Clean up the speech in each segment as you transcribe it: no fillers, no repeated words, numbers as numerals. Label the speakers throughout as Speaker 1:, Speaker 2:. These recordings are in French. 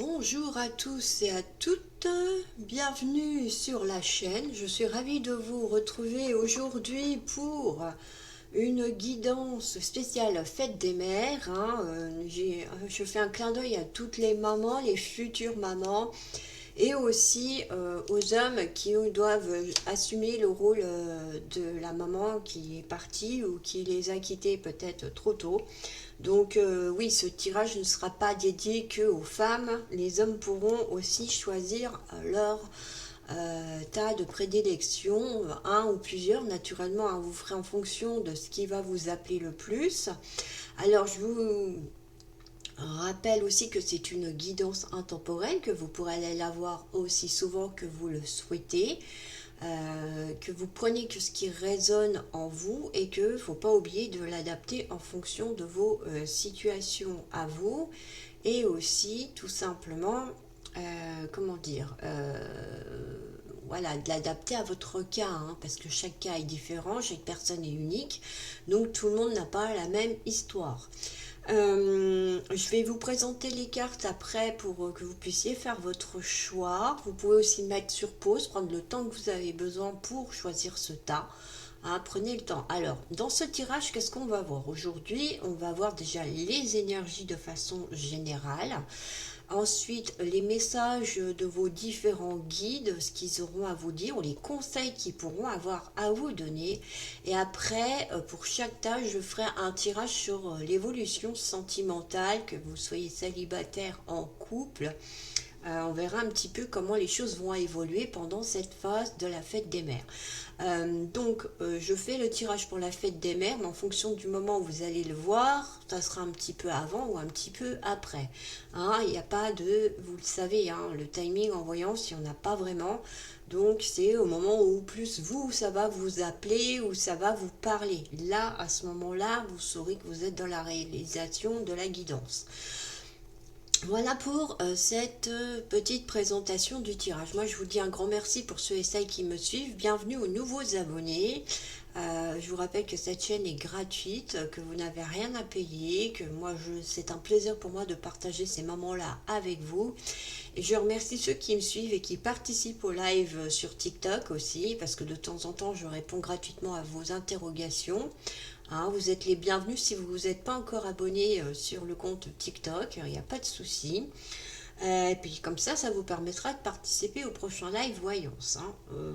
Speaker 1: Bonjour à tous et à toutes, bienvenue sur la chaîne. Je suis ravie de vous retrouver aujourd'hui pour une guidance spéciale Fête des Mères. Je fais un clin d'œil à toutes les mamans, les futures mamans, et aussi aux hommes qui doivent assumer le rôle de la maman qui est partie ou qui les a quittés peut-être trop tôt. Donc oui, ce tirage ne sera pas dédié que aux femmes. Les hommes pourront aussi choisir leur tas de prédilection, un ou plusieurs naturellement, hein, vous ferez en fonction de ce qui va vous appeler le plus. Alors je vous rappelle aussi que c'est une guidance intemporelle, que vous pourrez aller la voir aussi souvent que vous le souhaitez. Que vous preniez que ce qui résonne en vous et que ne faut pas oublier de l'adapter en fonction de vos situations à vous et aussi tout simplement comment dire voilà, de l'adapter à votre cas, hein, parce que chaque cas est différent, chaque personne est unique, donc tout le monde n'a pas la même histoire. Je vais vous présenter les cartes après pour que vous puissiez faire votre choix. Vous pouvez aussi mettre sur pause, prendre le temps que vous avez besoin pour choisir ce tas. Hein, prenez le temps. Alors, dans ce tirage, qu'est-ce qu'on va voir aujourd'hui? On va voir déjà les énergies de façon générale. Ensuite, les messages de vos différents guides, ce qu'ils auront à vous dire, ou les conseils qu'ils pourront avoir à vous donner. Et après, pour chaque tâche, je ferai un tirage sur l'évolution sentimentale, que vous soyez célibataire, en couple. On verra un petit peu comment les choses vont évoluer pendant cette phase de la fête des mères. Je fais le tirage pour la fête des mères, mais en fonction du moment où vous allez le voir, ça sera un petit peu avant ou un petit peu après. Hein, il n'y a pas de, vous le savez, hein, le timing en voyance, il n'y en a pas vraiment. Donc c'est au moment où plus vous, ça va vous appeler ou ça va vous parler. Là, à ce moment-là, vous saurez que vous êtes dans la réalisation de la guidance. Voilà pour cette petite présentation du tirage. Moi, je vous dis un grand merci pour ceux et celles qui me suivent. Bienvenue aux nouveaux abonnés. Je vous rappelle que cette chaîne est gratuite, que vous n'avez rien à payer, que c'est un plaisir pour moi de partager ces moments-là avec vous. Et je remercie ceux qui me suivent et qui participent au live sur TikTok aussi, parce que de temps en temps, je réponds gratuitement à vos interrogations. Hein, vous êtes les bienvenus si vous n'êtes pas encore abonné sur le compte TikTok, il n'y a pas de souci. Et puis comme ça vous permettra de participer au prochain live voyance. Hein.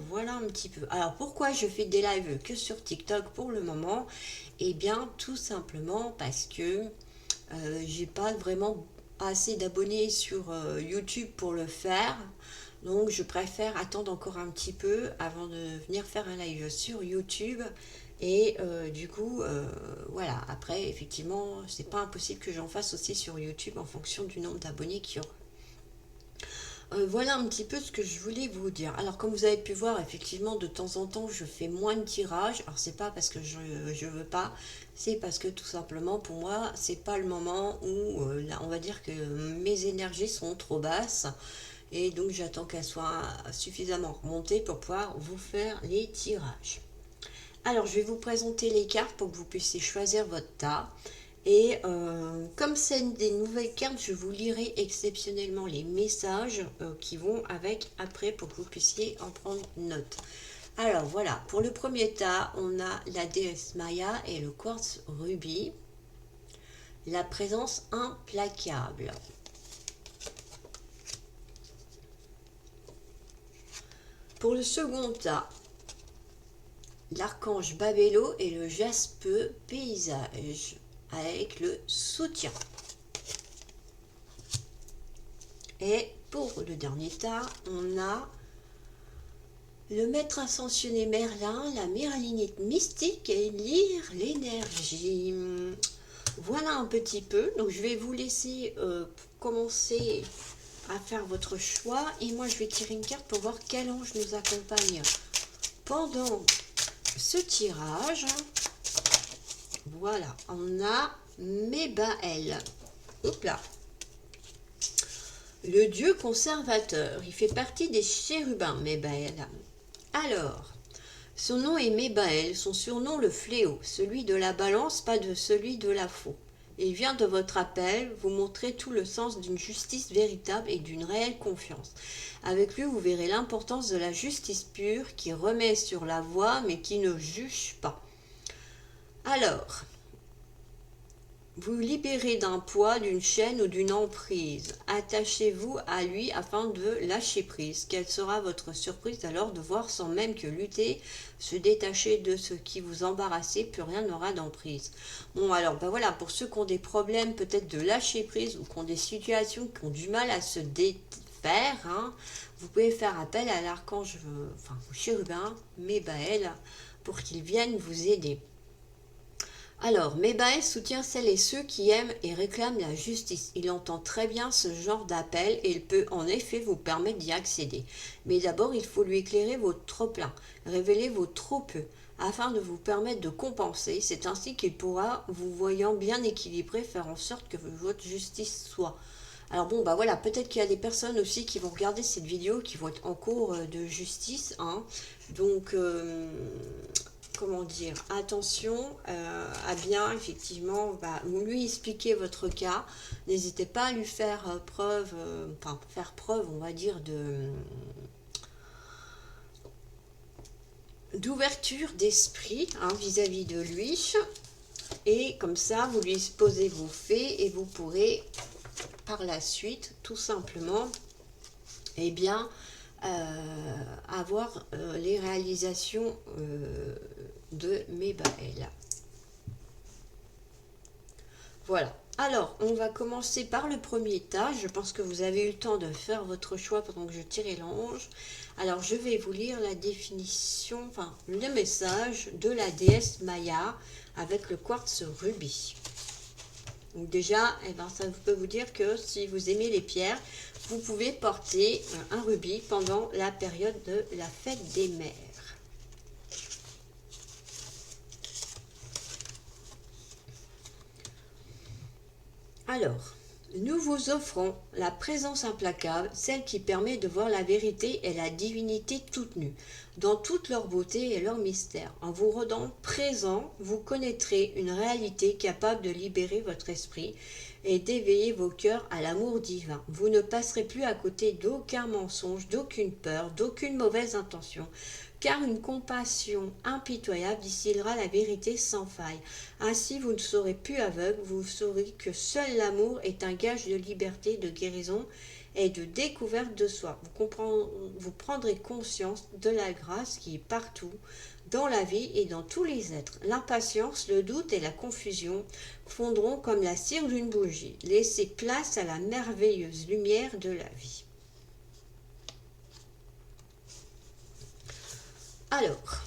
Speaker 1: Voilà un petit peu. Alors pourquoi je fais des lives que sur TikTok pour le moment? Eh bien tout simplement parce que j'ai pas vraiment assez d'abonnés sur YouTube pour le faire. Donc je préfère attendre encore un petit peu avant de venir faire un live sur YouTube. Et voilà, après, effectivement, c'est pas impossible que j'en fasse aussi sur YouTube en fonction du nombre d'abonnés qu'il y aura. Voilà un petit peu ce que je voulais vous dire. Alors, comme vous avez pu voir, effectivement, de temps en temps, je fais moins de tirages. Alors, c'est pas parce que je veux pas, c'est parce que tout simplement, pour moi, c'est pas le moment où, là, on va dire que mes énergies sont trop basses. Et donc, j'attends qu'elles soient suffisamment remontées pour pouvoir vous faire les tirages. Alors, je vais vous présenter les cartes pour que vous puissiez choisir votre tas. Et comme c'est des nouvelles cartes, je vous lirai exceptionnellement les messages qui vont avec après pour que vous puissiez en prendre note. Alors voilà, pour le premier tas, on a la déesse Maya et le quartz rubis. La présence implacable. Pour le second tas, l'archange Babélo et le jaspe paysage avec le soutien. Et pour le dernier tas, on a le maître ascensionné Merlin, la méralinite mystique et lire l'énergie. Voilà un petit peu. Donc je vais vous laisser commencer à faire votre choix. Et moi je vais tirer une carte pour voir quel ange nous accompagne pendant ce tirage. Voilà, on a Mébaël. Hop là. Le dieu conservateur. Il fait partie des chérubins, Mébaël. Alors, son nom est Mébaël, son surnom le fléau, celui de la balance, pas de celui de la faux. et il vient de votre appel vous montrer tout le sens d'une justice véritable et d'une réelle confiance. Avec lui, vous verrez l'importance de la justice pure qui remet sur la voie mais qui ne juge pas. Alors, vous libérez d'un poids, d'une chaîne ou d'une emprise. Attachez-vous à lui afin de lâcher prise. Quelle sera votre surprise alors de voir sans même que lutter, se détacher de ce qui vous embarrassait, plus rien n'aura d'emprise. Bon alors, ben voilà, pour ceux qui ont des problèmes peut-être de lâcher prise ou qui ont des situations qui ont du mal à se défaire, hein, vous pouvez faire appel à l'archange, enfin au chérubin, Mébaël, pour qu'il vienne vous aider. Alors, Mébaël soutient celles et ceux qui aiment et réclament la justice. Il entend très bien ce genre d'appel et il peut en effet vous permettre d'y accéder. Mais d'abord, il faut lui éclairer vos trop-pleins, révéler vos trop-peu, afin de vous permettre de compenser. C'est ainsi qu'il pourra, vous voyant bien équilibré, faire en sorte que votre justice soit. Alors bon, bah voilà, peut-être qu'il y a des personnes aussi qui vont regarder cette vidéo, qui vont être en cours de justice, hein. Donc, comment dire, attention à bien effectivement lui expliquer votre cas. N'hésitez pas à lui faire preuve, faire preuve, on va dire, d'ouverture d'esprit vis-à-vis de lui. Et comme ça, vous lui exposez vos faits et vous pourrez par la suite, tout simplement, eh bien, avoir les réalisations de Mébaël. Voilà. Alors, on va commencer par le premier tas. Je pense que vous avez eu le temps de faire votre choix pendant que je tirais l'ange. Alors, je vais vous lire la définition, enfin, le message de la déesse Maya avec le quartz rubis. Donc déjà, eh ben, ça peut vous dire que si vous aimez les pierres, vous pouvez porter un rubis pendant la période de la fête des mères. Alors, nous vous offrons la présence implacable, celle qui permet de voir la vérité et la divinité toute nue, dans toute leur beauté et leur mystère. En vous rendant présent, vous connaîtrez une réalité capable de libérer votre esprit et d'éveiller vos cœurs à l'amour divin. Vous ne passerez plus à côté d'aucun mensonge, d'aucune peur, d'aucune mauvaise intention, car une compassion impitoyable distillera la vérité sans faille. Ainsi, vous ne serez plus aveugle, vous saurez que seul l'amour est un gage de liberté, de guérison et de découverte de soi. Vous prendrez conscience de la grâce qui est partout, dans la vie et dans tous les êtres. L'impatience, le doute et la confusion fondront comme la cire d'une bougie. Laissez place à la merveilleuse lumière de la vie. Alors,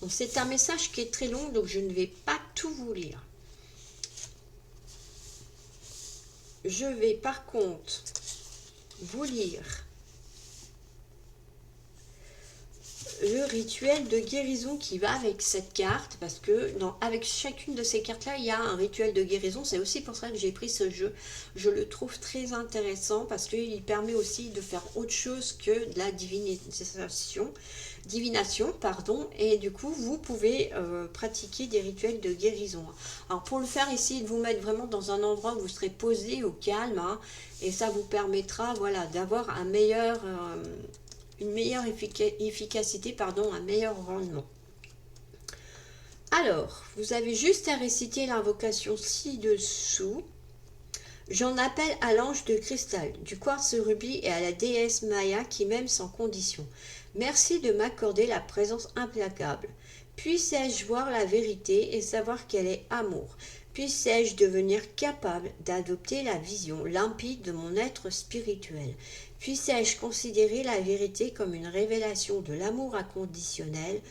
Speaker 1: c'est un message qui est très long, donc je ne vais pas tout vous lire. Je vais par contre vous lire le rituel de guérison qui va avec cette carte, parce que avec chacune de ces cartes-là, il y a un rituel de guérison. C'est aussi pour ça que j'ai pris ce jeu. Je le trouve très intéressant parce qu'il permet aussi de faire autre chose que de la divination, pardon, et du coup, vous pouvez pratiquer des rituels de guérison. Alors, pour le faire, essayez de vous mettre vraiment dans un endroit où vous serez posé, au calme, hein, et ça vous permettra, voilà, d'avoir un meilleur... une meilleure efficacité, un meilleur rendement. Alors, vous avez juste à réciter l'invocation ci-dessous. J'en appelle à l'ange de cristal, du quartz rubis et à la déesse Maya qui m'aime sans condition. Merci de m'accorder la présence implacable. Puissais-je voir la vérité et savoir qu'elle est amour. Puissais-je devenir capable d'adopter la vision limpide de mon être spirituel. Puissais-je considérer la vérité comme une révélation de l'amour inconditionnel.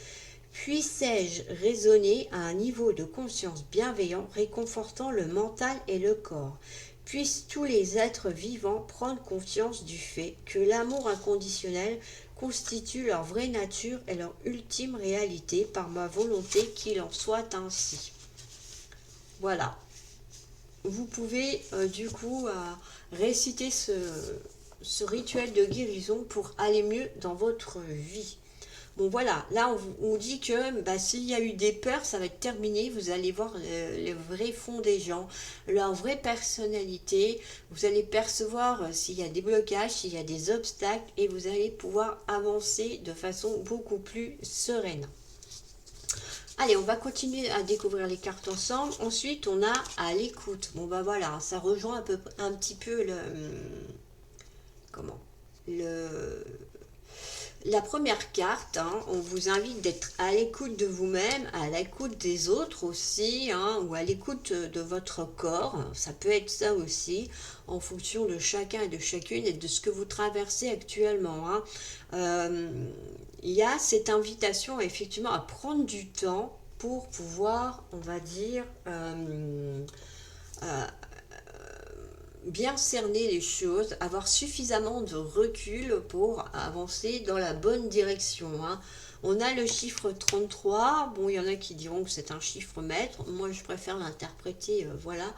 Speaker 1: Puissais-je raisonner à un niveau de conscience bienveillant, réconfortant le mental et le corps. Puissent tous les êtres vivants prendre conscience du fait que l'amour inconditionnel constitue leur vraie nature et leur ultime réalité par ma volonté qu'il en soit ainsi. Voilà. Vous pouvez du coup réciter ce rituel de guérison pour aller mieux dans votre vie. Bon voilà, là on dit que bah, s'il y a eu des peurs, ça va être terminé, vous allez voir le vrai fond des gens, leur vraie personnalité, vous allez percevoir s'il y a des blocages, s'il y a des obstacles et vous allez pouvoir avancer de façon beaucoup plus sereine. Allez, on va continuer à découvrir les cartes ensemble. Ensuite, on a à l'écoute. Bon bah voilà, ça rejoint un petit peu le... Comment le La première carte, hein, on vous invite d'être à l'écoute de vous-même, à l'écoute des autres aussi, hein, ou à l'écoute de votre corps. Ça peut être ça aussi, en fonction de chacun et de chacune et de ce que vous traversez actuellement. Hein. Il y a cette invitation effectivement à prendre du temps pour pouvoir, on va dire, euh, bien cerner les choses, avoir suffisamment de recul pour avancer dans la bonne direction. Hein. On a le chiffre 33, bon il y en a qui diront que c'est un chiffre maître, moi je préfère l'interpréter, voilà,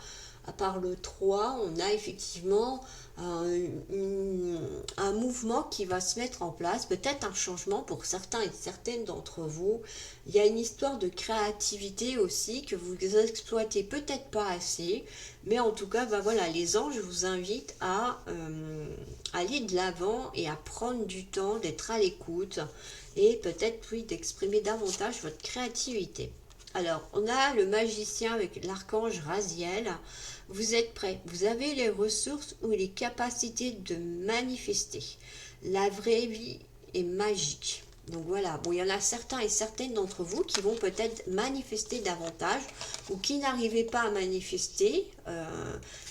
Speaker 1: à part le 3, on a effectivement un mouvement qui va se mettre en place, peut-être un changement pour certains et certaines d'entre vous. Il y a une histoire de créativité aussi que vous exploitez peut-être pas assez, mais en tout cas, bah voilà, les anges vous invitent à aller de l'avant et à prendre du temps, d'être à l'écoute et peut-être, oui, d'exprimer davantage votre créativité. Alors, on a le magicien avec l'archange Raziel. Vous êtes prêts, vous avez les ressources ou les capacités de manifester. La vraie vie est magique. Donc voilà, bon, il y en a certains et certaines d'entre vous qui vont peut-être manifester davantage ou qui n'arrivez pas à manifester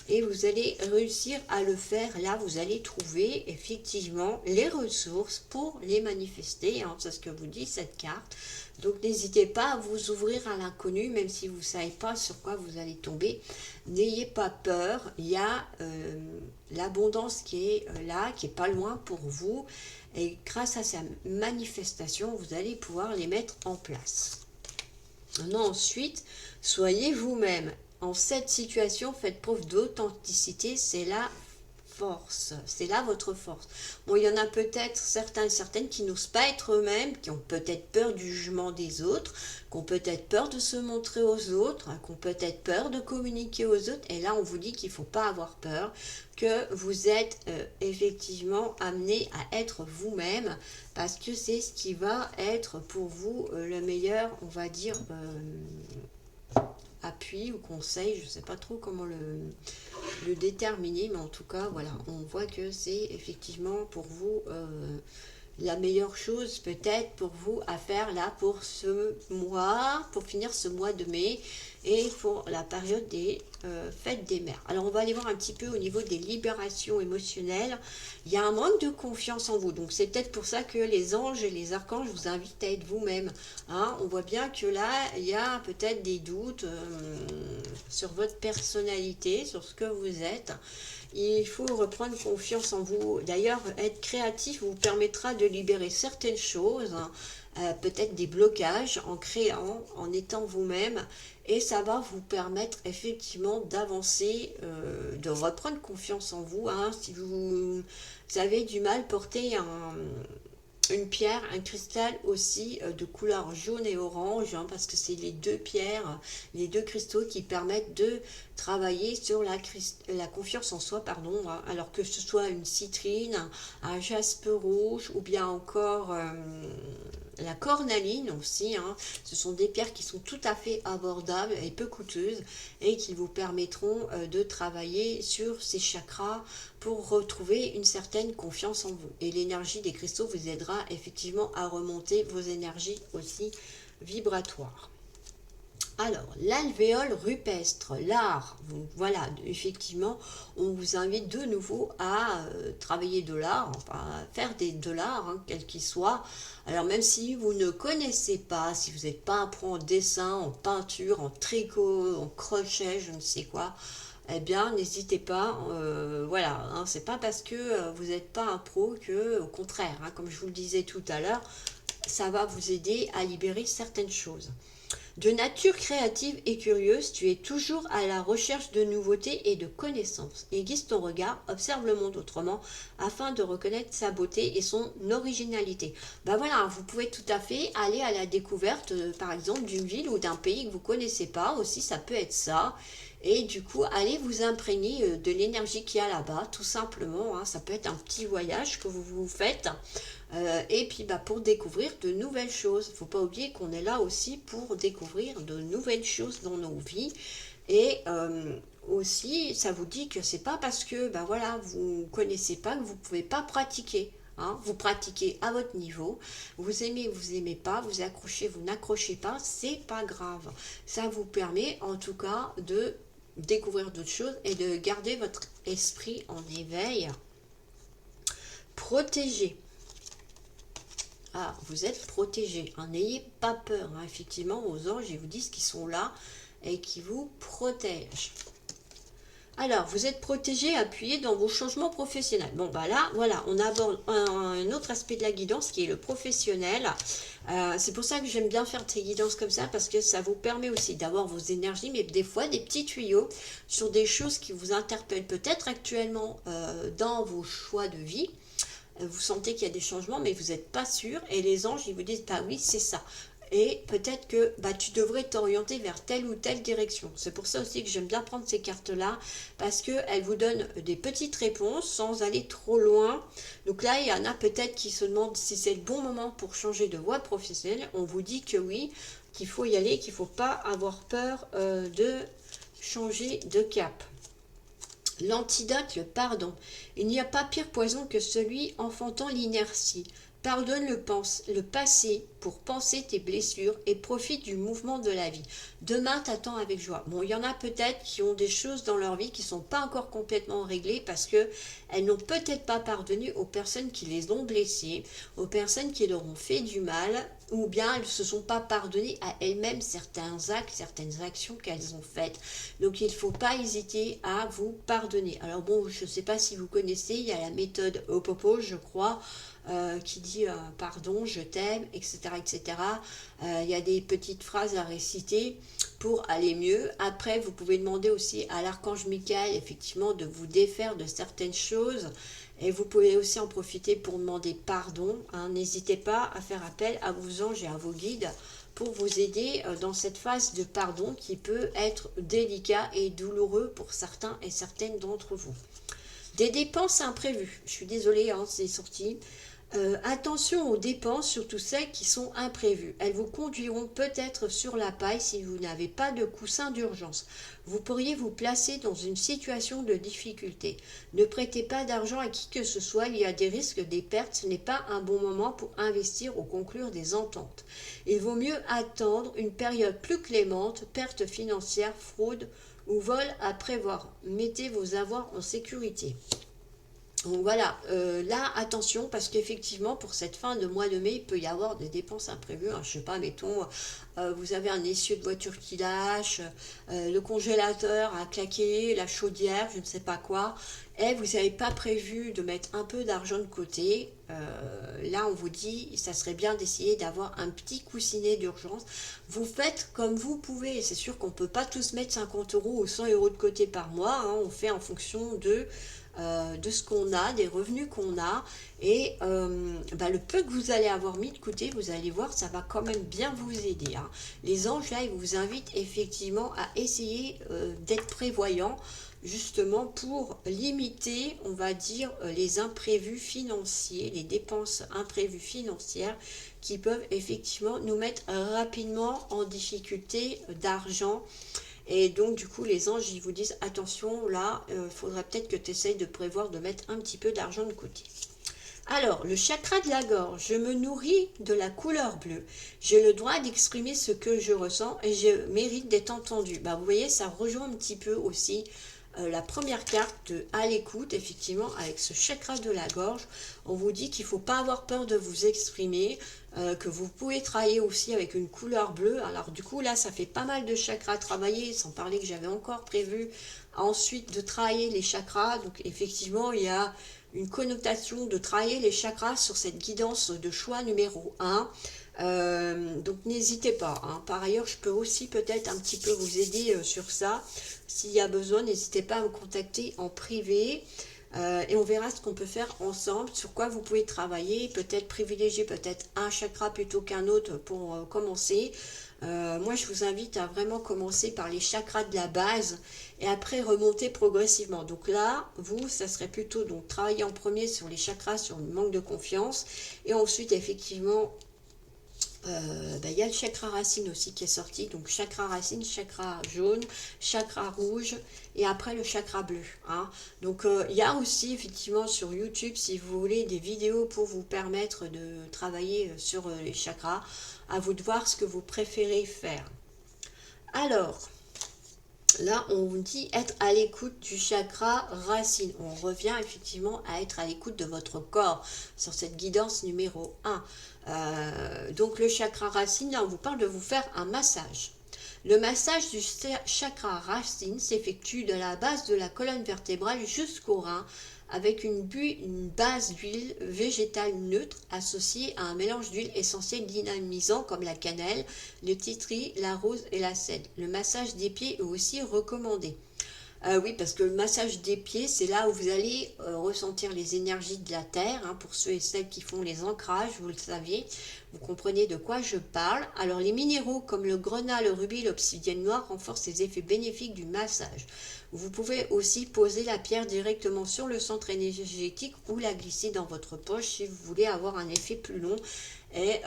Speaker 1: et vous allez réussir à le faire. Là, vous allez trouver effectivement les ressources pour les manifester. Hein, c'est ce que vous dit cette carte. Donc n'hésitez pas à vous ouvrir à l'inconnu, même si vous ne savez pas sur quoi vous allez tomber. N'ayez pas peur, il y a l'abondance qui est là, qui est pas loin pour vous. Et grâce à ces manifestations, vous allez pouvoir les mettre en place. Maintenant, ensuite, soyez vous-même. En cette situation, faites preuve d'authenticité, c'est la force. C'est là votre force. Bon, il y en a peut-être certains et certaines qui n'osent pas être eux-mêmes, qui ont peut-être peur du jugement des autres, qui ont peut-être peur de se montrer aux autres, qui ont peut-être peur de communiquer aux autres. Et là, on vous dit qu'il ne faut pas avoir peur, que vous êtes effectivement amené à être vous-même, parce que c'est ce qui va être pour vous le meilleur, on va dire, appui ou conseil, je ne sais pas trop comment le déterminer, mais en tout cas, voilà, on voit que c'est effectivement pour vous la meilleure chose peut-être pour vous à faire là pour ce mois, pour finir ce mois de mai et pour la période des fêtes des mères. Alors on va aller voir un petit peu au niveau des libérations émotionnelles. Il y a un manque de confiance en vous, donc c'est peut-être pour ça que les anges et les archanges vous invitent à être vous-même. Hein, on voit bien que là, il y a peut-être des doutes sur votre personnalité, sur ce que vous êtes. Il faut reprendre confiance en vous. D'ailleurs, être créatif vous permettra de libérer certaines choses, peut-être des blocages en créant, en étant vous-même. Et ça va vous permettre effectivement d'avancer, de reprendre confiance en vous. Hein. Si vous avez du mal, porter une pierre, un cristal aussi de couleur jaune et orange, hein, parce que c'est les deux pierres, les deux cristaux qui permettent de travailler sur la confiance en soi, pardon, hein, alors que ce soit une citrine, un jaspe rouge ou bien encore la cornaline aussi, hein. Ce sont des pierres qui sont tout à fait abordables et peu coûteuses et qui vous permettront de travailler sur ces chakras pour retrouver une certaine confiance en vous. Et l'énergie des cristaux vous aidera effectivement à remonter vos énergies aussi vibratoires. Alors, l'alvéole rupestre, l'art, voilà, effectivement, on vous invite de nouveau à travailler de l'art, enfin, à faire de l'art, hein, quel qu'il soit. Alors, même si vous ne connaissez pas, si vous n'êtes pas un pro en dessin, en peinture, en tricot, en crochet, je ne sais quoi, eh bien, n'hésitez pas, voilà, hein, c'est pas parce que vous n'êtes pas un pro que, au contraire, hein, comme je vous le disais tout à l'heure, ça va vous aider à libérer certaines choses. De nature créative et curieuse, tu es toujours à la recherche de nouveautés et de connaissances. Aiguise ton regard, observe le monde autrement afin de reconnaître sa beauté et son originalité. Ben voilà, vous pouvez tout à fait aller à la découverte, par exemple, d'une ville ou d'un pays que vous ne connaissez pas. Aussi, ça peut être ça. Et du coup, allez vous imprégner de l'énergie qu'il y a là-bas, tout simplement. Hein. Ça peut être un petit voyage que vous faites. Et puis pour découvrir de nouvelles choses. Il ne faut pas oublier qu'on est là aussi pour découvrir de nouvelles choses dans nos vies. Et aussi, ça vous dit que c'est pas parce que voilà, vous ne connaissez pas que vous ne pouvez pas pratiquer. Hein. Vous pratiquez à votre niveau, vous aimez pas, vous accrochez, vous n'accrochez pas, c'est pas grave. Ça vous permet en tout cas de découvrir d'autres choses et de garder votre esprit en éveil. Protégé. Ah, vous êtes protégé. Hein, n'ayez pas peur. Hein. Effectivement, vos anges, ils vous disent qu'ils sont là et qui vous protègent. Alors, vous êtes protégé, appuyé dans vos changements professionnels. Bon, là, voilà, on aborde un autre aspect de la guidance qui est le professionnel. C'est pour ça que j'aime bien faire ces guidances comme ça, parce que ça vous permet aussi d'avoir vos énergies, mais des fois des petits tuyaux sur des choses qui vous interpellent peut-être actuellement dans vos choix de vie. Vous sentez qu'il y a des changements, mais vous n'êtes pas sûr. Et les anges, ils vous disent, oui, c'est ça. Et peut-être que tu devrais t'orienter vers telle ou telle direction. C'est pour ça aussi que j'aime bien prendre ces cartes-là, parce qu'elles vous donnent des petites réponses sans aller trop loin. Donc là, il y en a peut-être qui se demandent si c'est le bon moment pour changer de voie professionnelle. On vous dit que oui, qu'il faut y aller, qu'il ne faut pas avoir peur de changer de cap. L'antidote, le pardon. Il n'y a pas pire poison que celui enfantant l'inertie. Pardonne le passé pour penser tes blessures et profite du mouvement de la vie. Demain t'attend avec joie. Bon, il y en a peut-être qui ont des choses dans leur vie qui ne sont pas encore complètement réglées parce qu'elles n'ont peut-être pas pardonné aux personnes qui les ont blessées, aux personnes qui leur ont fait du mal, ou bien elles ne se sont pas pardonnées à elles-mêmes certains actes, certaines actions qu'elles ont faites. Donc il ne faut pas hésiter à vous pardonner. Alors bon, je ne sais pas si vous connaissez, il y a la méthode Ho'oponopono, je crois, qui dit pardon, je t'aime, etc. etc. Il y a des petites phrases à réciter pour aller mieux. Après, vous pouvez demander aussi à l'archange Michael, effectivement, de vous défaire de certaines choses. Et vous pouvez aussi en profiter pour demander pardon. Hein. N'hésitez pas à faire appel à vos anges et à vos guides pour vous aider dans cette phase de pardon qui peut être délicat et douloureux pour certains et certaines d'entre vous. Des dépenses imprévues. Je suis désolée, hein, c'est sorti. Attention aux dépenses, surtout celles qui sont imprévues. Elles vous conduiront peut-être sur la paille si vous n'avez pas de coussin d'urgence. Vous pourriez vous placer dans une situation de difficulté. Ne prêtez pas d'argent à qui que ce soit, il y a des risques, des pertes. Ce n'est pas un bon moment pour investir ou conclure des ententes. Il vaut mieux attendre une période plus clémente, pertes financières, fraude ou vol à prévoir. Mettez vos avoirs en sécurité. Donc voilà, là attention parce qu'effectivement pour cette fin de mois de mai, il peut y avoir des dépenses imprévues. Hein, je sais pas, mettons, vous avez un essieu de voiture qui lâche, le congélateur a claqué, la chaudière, je ne sais pas quoi, et vous n'avez pas prévu de mettre un peu d'argent de côté. Là on vous dit, ça serait bien d'essayer d'avoir un petit coussinet d'urgence. Vous faites comme vous pouvez, c'est sûr qu'on ne peut pas tous mettre 50 € ou 100 € de côté par mois, hein, on fait en fonction de ce qu'on a, des revenus qu'on a et le peu que vous allez avoir mis de côté, vous allez voir, ça va quand même bien vous aider. Hein. Les anges là, ils vous invitent effectivement à essayer d'être prévoyant justement pour limiter, on va dire, les imprévus financiers, les dépenses imprévues financières qui peuvent effectivement nous mettre rapidement en difficulté d'argent. Et donc du coup les anges ils vous disent attention là, il faudrait peut-être que tu essayes de prévoir de mettre un petit peu d'argent de côté. Alors, le chakra de la gorge, je me nourris de la couleur bleue. J'ai le droit d'exprimer ce que je ressens et je mérite d'être entendu. Vous voyez, ça rejoint un petit peu aussi la première carte de à l'écoute, effectivement, avec ce chakra de la gorge. On vous dit qu'il ne faut pas avoir peur de vous exprimer, que vous pouvez travailler aussi avec une couleur bleue. Alors du coup, là, ça fait pas mal de chakras à travailler, sans parler que j'avais encore prévu ensuite de travailler les chakras. Donc effectivement, il y a une connotation de travailler les chakras sur cette guidance de choix numéro 1. Donc n'hésitez pas, hein. Par ailleurs, je peux aussi peut-être un petit peu vous aider sur ça. S'il y a besoin, n'hésitez pas à me contacter en privé. Et on verra ce qu'on peut faire ensemble, sur quoi vous pouvez travailler, peut-être privilégier peut-être un chakra plutôt qu'un autre pour commencer. Moi, je vous invite à vraiment commencer par les chakras de la base et après remonter progressivement. Donc là, vous, ça serait plutôt donc travailler en premier sur les chakras, sur le manque de confiance, et ensuite effectivement il y a le chakra racine aussi qui est sorti, donc chakra racine, chakra jaune, chakra rouge et après le chakra bleu, hein. Donc il y a aussi effectivement sur YouTube, si vous voulez, des vidéos pour vous permettre de travailler sur les chakras. À vous de voir ce que vous préférez faire. Alors là, on vous dit être à l'écoute du chakra racine. On revient effectivement à être à l'écoute de votre corps sur cette guidance numéro 1. Donc le chakra racine, là, on vous parle de vous faire un massage. Le massage du chakra racine s'effectue de la base de la colonne vertébrale jusqu'au rein avec une base d'huile végétale neutre associée à un mélange d'huile essentielle dynamisant comme la cannelle, le titri, la rose et la cèdre. Le massage des pieds est aussi recommandé. Oui, parce que le massage des pieds, c'est là où vous allez ressentir les énergies de la terre, hein, pour ceux et celles qui font les ancrages, vous le saviez, vous comprenez de quoi je parle. Alors les minéraux comme le grenat, le rubis, l'obsidienne noire renforcent les effets bénéfiques du massage. Vous pouvez aussi poser la pierre directement sur le centre énergétique ou la glisser dans votre poche si vous voulez avoir un effet plus long. Et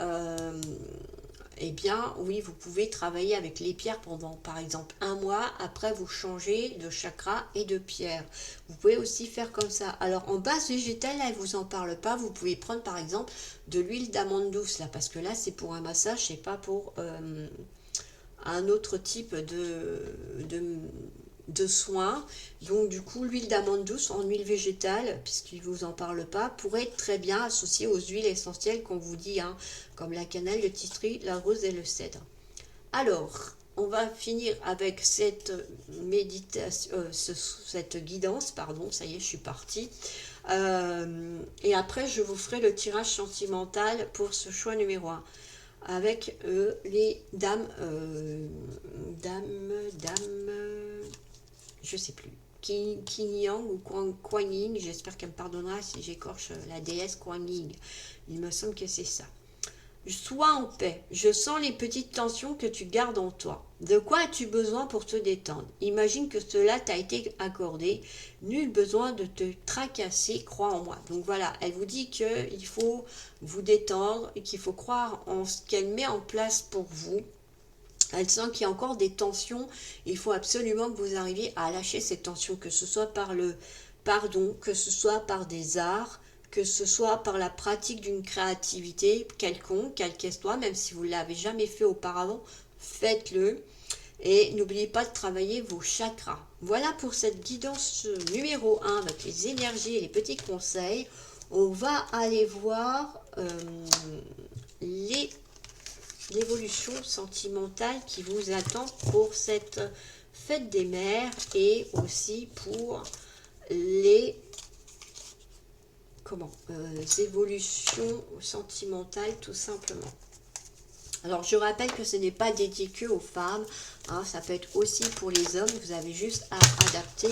Speaker 1: eh bien, oui, vous pouvez travailler avec les pierres pendant, par exemple, un mois. Après, vous changez de chakra et de pierre. Vous pouvez aussi faire comme ça. Alors, en base végétale, là, elle ne vous en parle pas. Vous pouvez prendre, par exemple, de l'huile d'amande douce, là, parce que là, c'est pour un massage, c'est pas pour un autre type de soins. Donc du coup, l'huile d'amande douce en huile végétale, puisqu'il ne vous en parle pas, pourrait être très bien associée aux huiles essentielles qu'on vous dit, hein, comme la cannelle, le titri, la rose et le cèdre. Alors, on va finir avec cette méditation, cette guidance, pardon, ça y est, je suis partie. Et après, je vous ferai le tirage sentimental pour ce choix numéro 1 avec les dames, je sais plus, Qin Yang ou Kuan Yin, j'espère qu'elle me pardonnera si j'écorche la déesse Kuan Yin, il me semble que c'est ça. Sois en paix, je sens les petites tensions que tu gardes en toi. De quoi as-tu besoin pour te détendre? Imagine que cela t'a été accordé, nul besoin de te tracasser, crois en moi. Donc voilà, elle vous dit qu'il faut vous détendre et qu'il faut croire en ce qu'elle met en place pour vous. Elle sent qu'il y a encore des tensions. Il faut absolument que vous arriviez à lâcher ces tensions, que ce soit par le pardon, que ce soit par des arts, que ce soit par la pratique d'une créativité quelconque, quelle qu'elle soit, même si vous ne l'avez jamais fait auparavant, faites-le. Et n'oubliez pas de travailler vos chakras. Voilà pour cette guidance numéro 1 avec les énergies et les petits conseils. On va aller voir l'évolution sentimentale qui vous attend pour cette fête des mères et aussi pour les évolutions sentimentales tout simplement. Alors je rappelle que ce n'est pas dédié que aux femmes, hein, ça peut être aussi pour les hommes, vous avez juste à adapter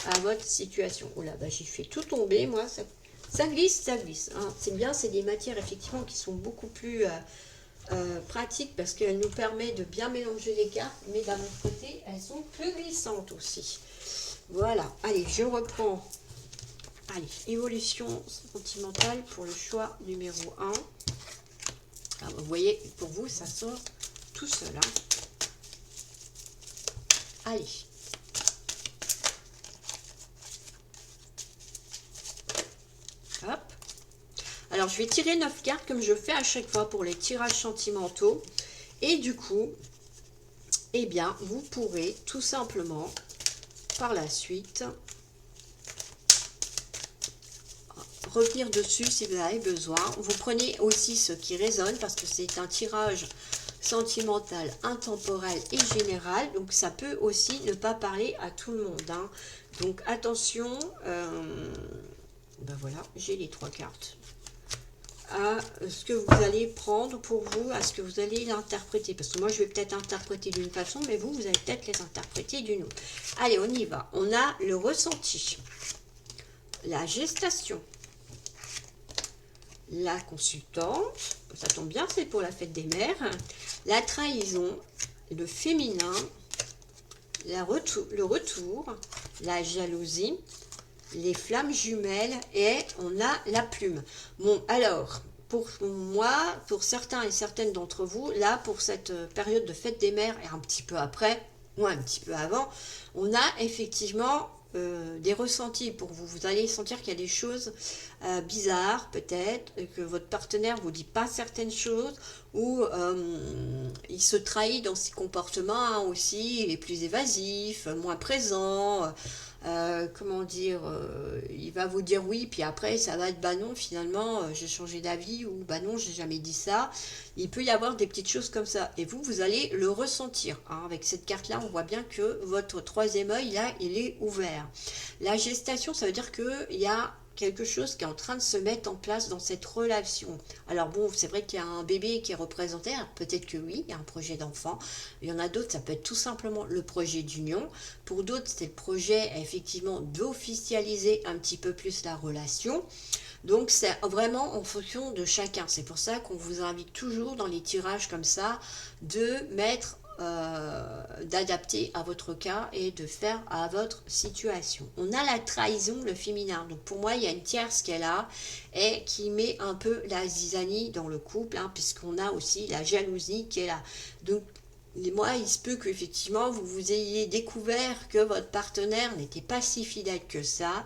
Speaker 1: à votre situation. Oh là, bah, j'ai fait tout tomber, moi, ça glisse, ça glisse. Hein. C'est bien, c'est des matières effectivement qui sont beaucoup plus pratiques parce qu'elles nous permettent de bien mélanger les cartes, mais d'un autre côté, elles sont plus glissantes aussi. Voilà, allez, je reprends. Allez, évolution sentimentale pour le choix numéro 1. Alors, vous voyez, pour vous, ça sort tout seul. Hein. Allez. Hop. Alors, je vais tirer 9 cartes comme je fais à chaque fois pour les tirages sentimentaux. Et du coup, eh bien, vous pourrez tout simplement, par la suite, revenir dessus si vous avez besoin. Vous prenez aussi ce qui résonne parce que c'est un tirage sentimental, intemporel et général. Donc, ça peut aussi ne pas parler à tout le monde. Hein. Donc, attention. Ben voilà, j'ai les 3 cartes. à ce que vous allez prendre pour vous, à ce que vous allez l'interpréter. Parce que moi, je vais peut-être interpréter d'une façon, mais vous allez peut-être les interpréter d'une autre. Allez, on y va. On a le ressenti, la gestation, la consultante, ça tombe bien, c'est pour la fête des mères, la trahison, le féminin, le retour, la jalousie, les flammes jumelles et on a la plume. Bon, alors, pour moi, pour certains et certaines d'entre vous, là, pour cette période de fête des mères et un petit peu après, ou un petit peu avant, on a effectivement des ressentis pour vous. Vous allez sentir qu'il y a des choses bizarres, peut-être, que votre partenaire ne vous dit pas certaines choses, ou il se trahit dans ses comportements hein, aussi, il est plus évasif, moins présent, comment dire, il va vous dire oui, puis après ça va être bah non, finalement j'ai changé d'avis, ou bah non, j'ai jamais dit ça. Il peut y avoir des petites choses comme ça, et vous allez le ressentir. Hein. Avec cette carte-là, on voit bien que votre troisième œil, là, il est ouvert. La gestation, ça veut dire qu'il y a quelque chose qui est en train de se mettre en place dans cette relation. Alors bon, c'est vrai qu'il y a un bébé qui est représenté, peut-être que oui, il y a un projet d'enfant. Il y en a d'autres, ça peut être tout simplement le projet d'union. Pour d'autres, c'est le projet effectivement d'officialiser un petit peu plus la relation. Donc c'est vraiment en fonction de chacun. C'est pour ça qu'on vous invite toujours dans les tirages comme ça de mettre d'adapter à votre cas et de faire à votre situation. On a la trahison, le féminin. Donc pour moi, il y a une tierce qui est là et qui met un peu la zizanie dans le couple, hein, puisqu'on a aussi la jalousie qui est là. Donc moi, il se peut qu'effectivement, vous ayez découvert que votre partenaire n'était pas si fidèle que ça.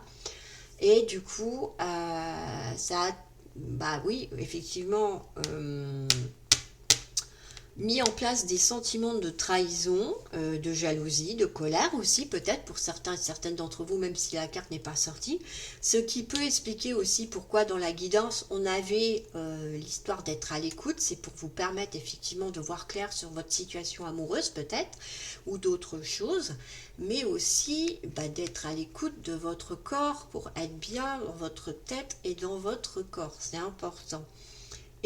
Speaker 1: Et du coup, ça a, bah oui, effectivement, mis en place des sentiments de trahison, de jalousie, de colère aussi, peut-être pour certains et certaines d'entre vous, même si la carte n'est pas sortie. Ce qui peut expliquer aussi pourquoi dans la guidance, on avait l'histoire d'être à l'écoute. C'est pour vous permettre effectivement de voir clair sur votre situation amoureuse peut-être, ou d'autres choses, mais aussi d'être à l'écoute de votre corps pour être bien dans votre tête et dans votre corps. C'est important.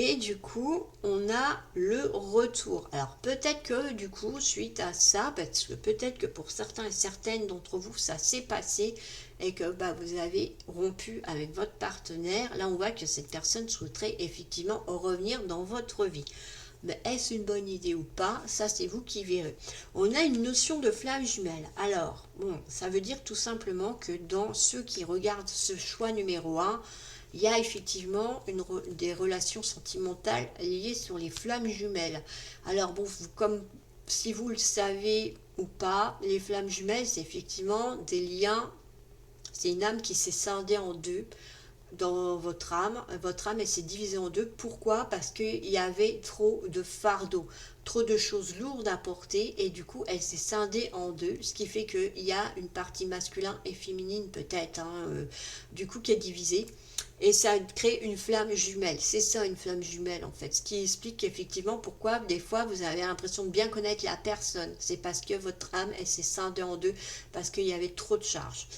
Speaker 1: Et du coup, on a le retour. Alors peut-être que du coup, suite à ça, parce que peut-être que pour certains et certaines d'entre vous, ça s'est passé et que vous avez rompu avec votre partenaire. Là, on voit que cette personne souhaiterait effectivement revenir dans votre vie. Mais est-ce une bonne idée ou pas? Ça, c'est vous qui verrez. On a une notion de flamme jumelle. Alors, bon, ça veut dire tout simplement que dans ceux qui regardent ce choix numéro 1, il y a effectivement des relations sentimentales liées sur les flammes jumelles. Alors bon, comme si vous le savez ou pas, les flammes jumelles, c'est effectivement des liens, c'est une âme qui s'est scindée en deux dans votre âme. Votre âme, elle s'est divisée en deux. Pourquoi? Parce qu'il y avait trop de fardeau, trop de choses lourdes à porter, et du coup, elle s'est scindée en deux, ce qui fait qu'il y a une partie masculine et féminine peut-être, du coup, qui est divisée. Et ça crée une flamme jumelle. C'est ça une flamme jumelle en fait. Ce qui explique effectivement pourquoi des fois vous avez l'impression de bien connaître la personne. C'est parce que votre âme elle s'est scindée en deux parce qu'il y avait trop de charges.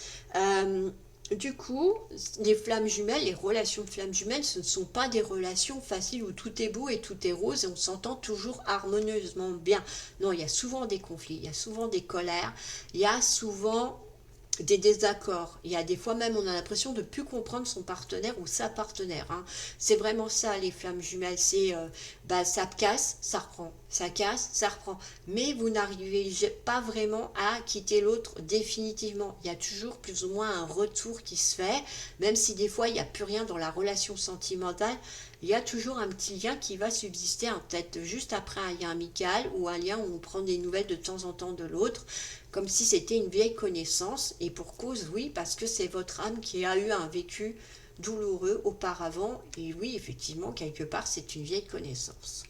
Speaker 1: Du coup, les flammes jumelles, les relations de flammes jumelles, ce ne sont pas des relations faciles où tout est beau et tout est rose et on s'entend toujours harmonieusement bien. Non, il y a souvent des conflits, il y a souvent des colères, il y a souvent des désaccords. Il y a des fois même on a l'impression de ne plus comprendre son partenaire ou sa partenaire. Hein. C'est vraiment ça les flammes jumelles. C'est ça casse, ça reprend. Ça casse, ça reprend. Mais vous n'arrivez pas vraiment à quitter l'autre définitivement. Il y a toujours plus ou moins un retour qui se fait. Même si des fois il n'y a plus rien dans la relation sentimentale, il y a toujours un petit lien qui va subsister, peut-être juste après un lien amical ou un lien où on prend des nouvelles de temps en temps de l'autre, comme si c'était une vieille connaissance. Et pour cause, oui, parce que c'est votre âme qui a eu un vécu douloureux auparavant. Et oui, effectivement, quelque part, c'est une vieille connaissance.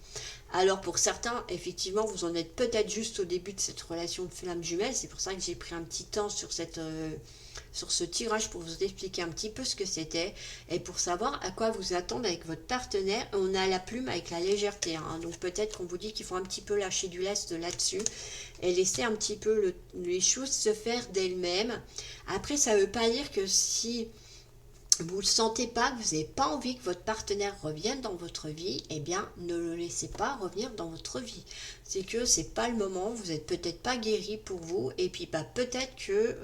Speaker 1: Alors pour certains, effectivement, vous en êtes peut-être juste au début de cette relation de flamme jumelle. C'est pour ça que j'ai pris un petit temps sur ce tirage pour vous expliquer un petit peu ce que c'était et pour savoir à quoi vous attendre avec votre partenaire. On a la plume avec la légèreté, hein. Donc peut-être qu'on vous dit qu'il faut un petit peu lâcher du lest là-dessus et laisser un petit peu les choses se faire d'elles-mêmes. Après, ça ne veut pas dire que si vous ne sentez pas, que vous n'avez pas envie que votre partenaire revienne dans votre vie, eh bien, ne le laissez pas revenir dans votre vie. C'est que c'est pas le moment, vous n'êtes peut-être pas guéri pour vous, et puis bah, peut-être que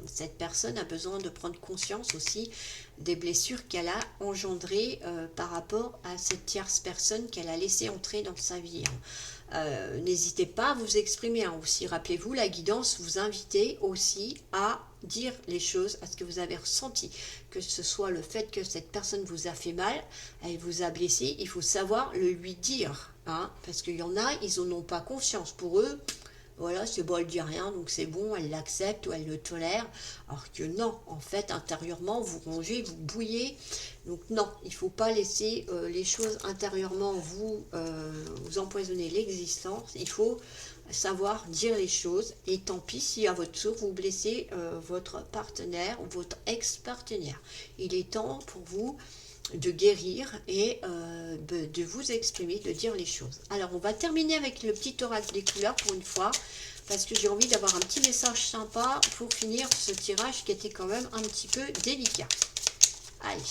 Speaker 1: cette personne a besoin de prendre conscience aussi des blessures qu'elle a engendrées par rapport à cette tierce personne qu'elle a laissé entrer dans sa vie. N'hésitez pas à vous exprimer aussi. Rappelez-vous, la guidance vous invite aussi à dire les choses, à ce que vous avez ressenti, que ce soit le fait que cette personne vous a fait mal, elle vous a blessé, il faut savoir le lui dire, parce qu'il y en a, ils n'en ont pas conscience. Pour eux, voilà, c'est bon, elle dit rien, donc c'est bon, elle l'accepte ou elle le tolère. Alors que non, en fait, intérieurement, vous rongez, vous bouillez. Donc non, il ne faut pas laisser les choses intérieurement vous empoisonner l'existence. Il faut savoir dire les choses. Et tant pis si à votre tour, vous blessez votre partenaire ou votre ex-partenaire. Il est temps pour vous de guérir et de vous exprimer, de dire les choses. Alors, on va terminer avec le petit oracle des couleurs pour une fois, parce que j'ai envie d'avoir un petit message sympa pour finir ce tirage qui était quand même un petit peu délicat. Allez,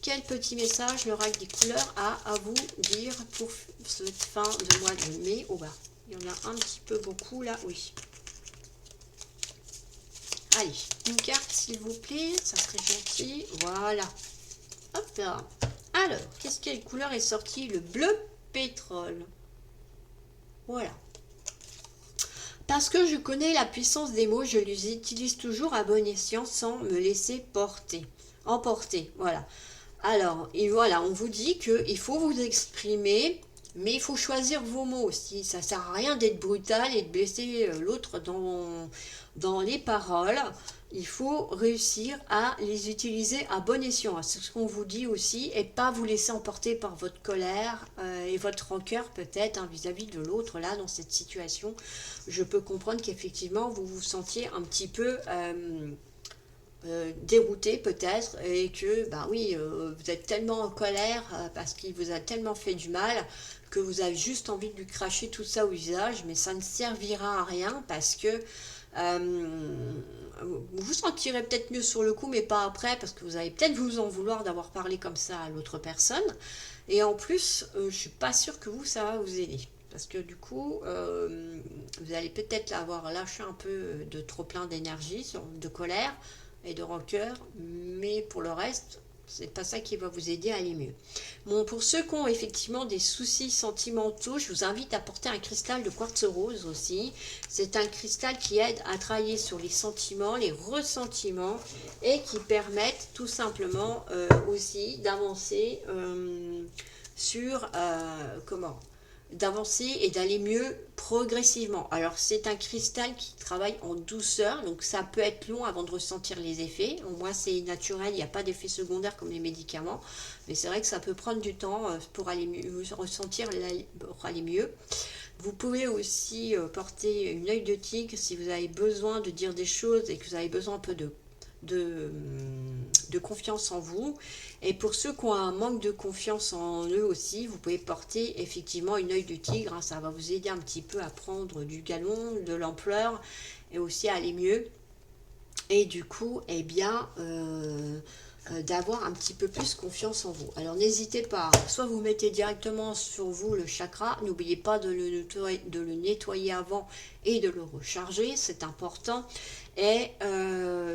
Speaker 1: quel petit message l'oracle des couleurs a à vous dire pour cette fin de mois de mai? Oh bah, il y en a un petit peu beaucoup là, oui. Allez, une carte s'il vous plaît, ça serait gentil, voilà. Hop là. Alors, quelle couleur est sortie? Le bleu pétrole. Voilà. Parce que je connais la puissance des mots, je les utilise toujours à bon escient sans me laisser emporter. Voilà. Alors, et voilà, on vous dit qu'il faut vous exprimer, mais il faut choisir vos mots aussi. Ça ne sert à rien d'être brutal et de blesser l'autre dans les paroles. Il faut réussir à les utiliser à bon escient. C'est ce qu'on vous dit aussi, et pas vous laisser emporter par votre colère et votre rancœur peut-être vis-à-vis de l'autre là dans cette situation. Je peux comprendre qu'effectivement vous vous sentiez un petit peu dérouté peut-être, et que bah oui, vous êtes tellement en colère parce qu'il vous a tellement fait du mal que vous avez juste envie de lui cracher tout ça au visage, mais ça ne servira à rien parce que vous vous sentirez peut-être mieux sur le coup, mais pas après, parce que vous allez peut-être vous en vouloir d'avoir parlé comme ça à l'autre personne. Et en plus, je suis pas sûre que ça va vous aider. Parce que du coup, vous allez peut-être avoir lâché un peu de trop plein d'énergie, de colère et de rancœur, mais pour le reste, c'est pas ça qui va vous aider à aller mieux. Bon, pour ceux qui ont effectivement des soucis sentimentaux, je vous invite à porter un cristal de quartz rose aussi. C'est un cristal qui aide à travailler sur les sentiments, les ressentiments, et qui permettent tout simplement aussi d'avancer sur d'avancer et d'aller mieux progressivement. Alors c'est un cristal qui travaille en douceur, donc ça peut être long avant de ressentir les effets. Au moins c'est naturel, il n'y a pas d'effet secondaire comme les médicaments, mais c'est vrai que ça peut prendre du temps pour aller mieux, ressentir pour aller mieux. Vous pouvez aussi porter une œil de tigre si vous avez besoin de dire des choses et que vous avez besoin un peu de confiance en vous. Et pour ceux qui ont un manque de confiance en eux aussi, vous pouvez porter effectivement une œil de tigre, ça va vous aider un petit peu à prendre du galon, de l'ampleur, et aussi à aller mieux, et du coup eh bien d'avoir un petit peu plus confiance en vous. Alors n'hésitez pas, soit vous mettez directement sur vous le chakra, n'oubliez pas de le nettoyer avant et de le recharger, c'est important. Et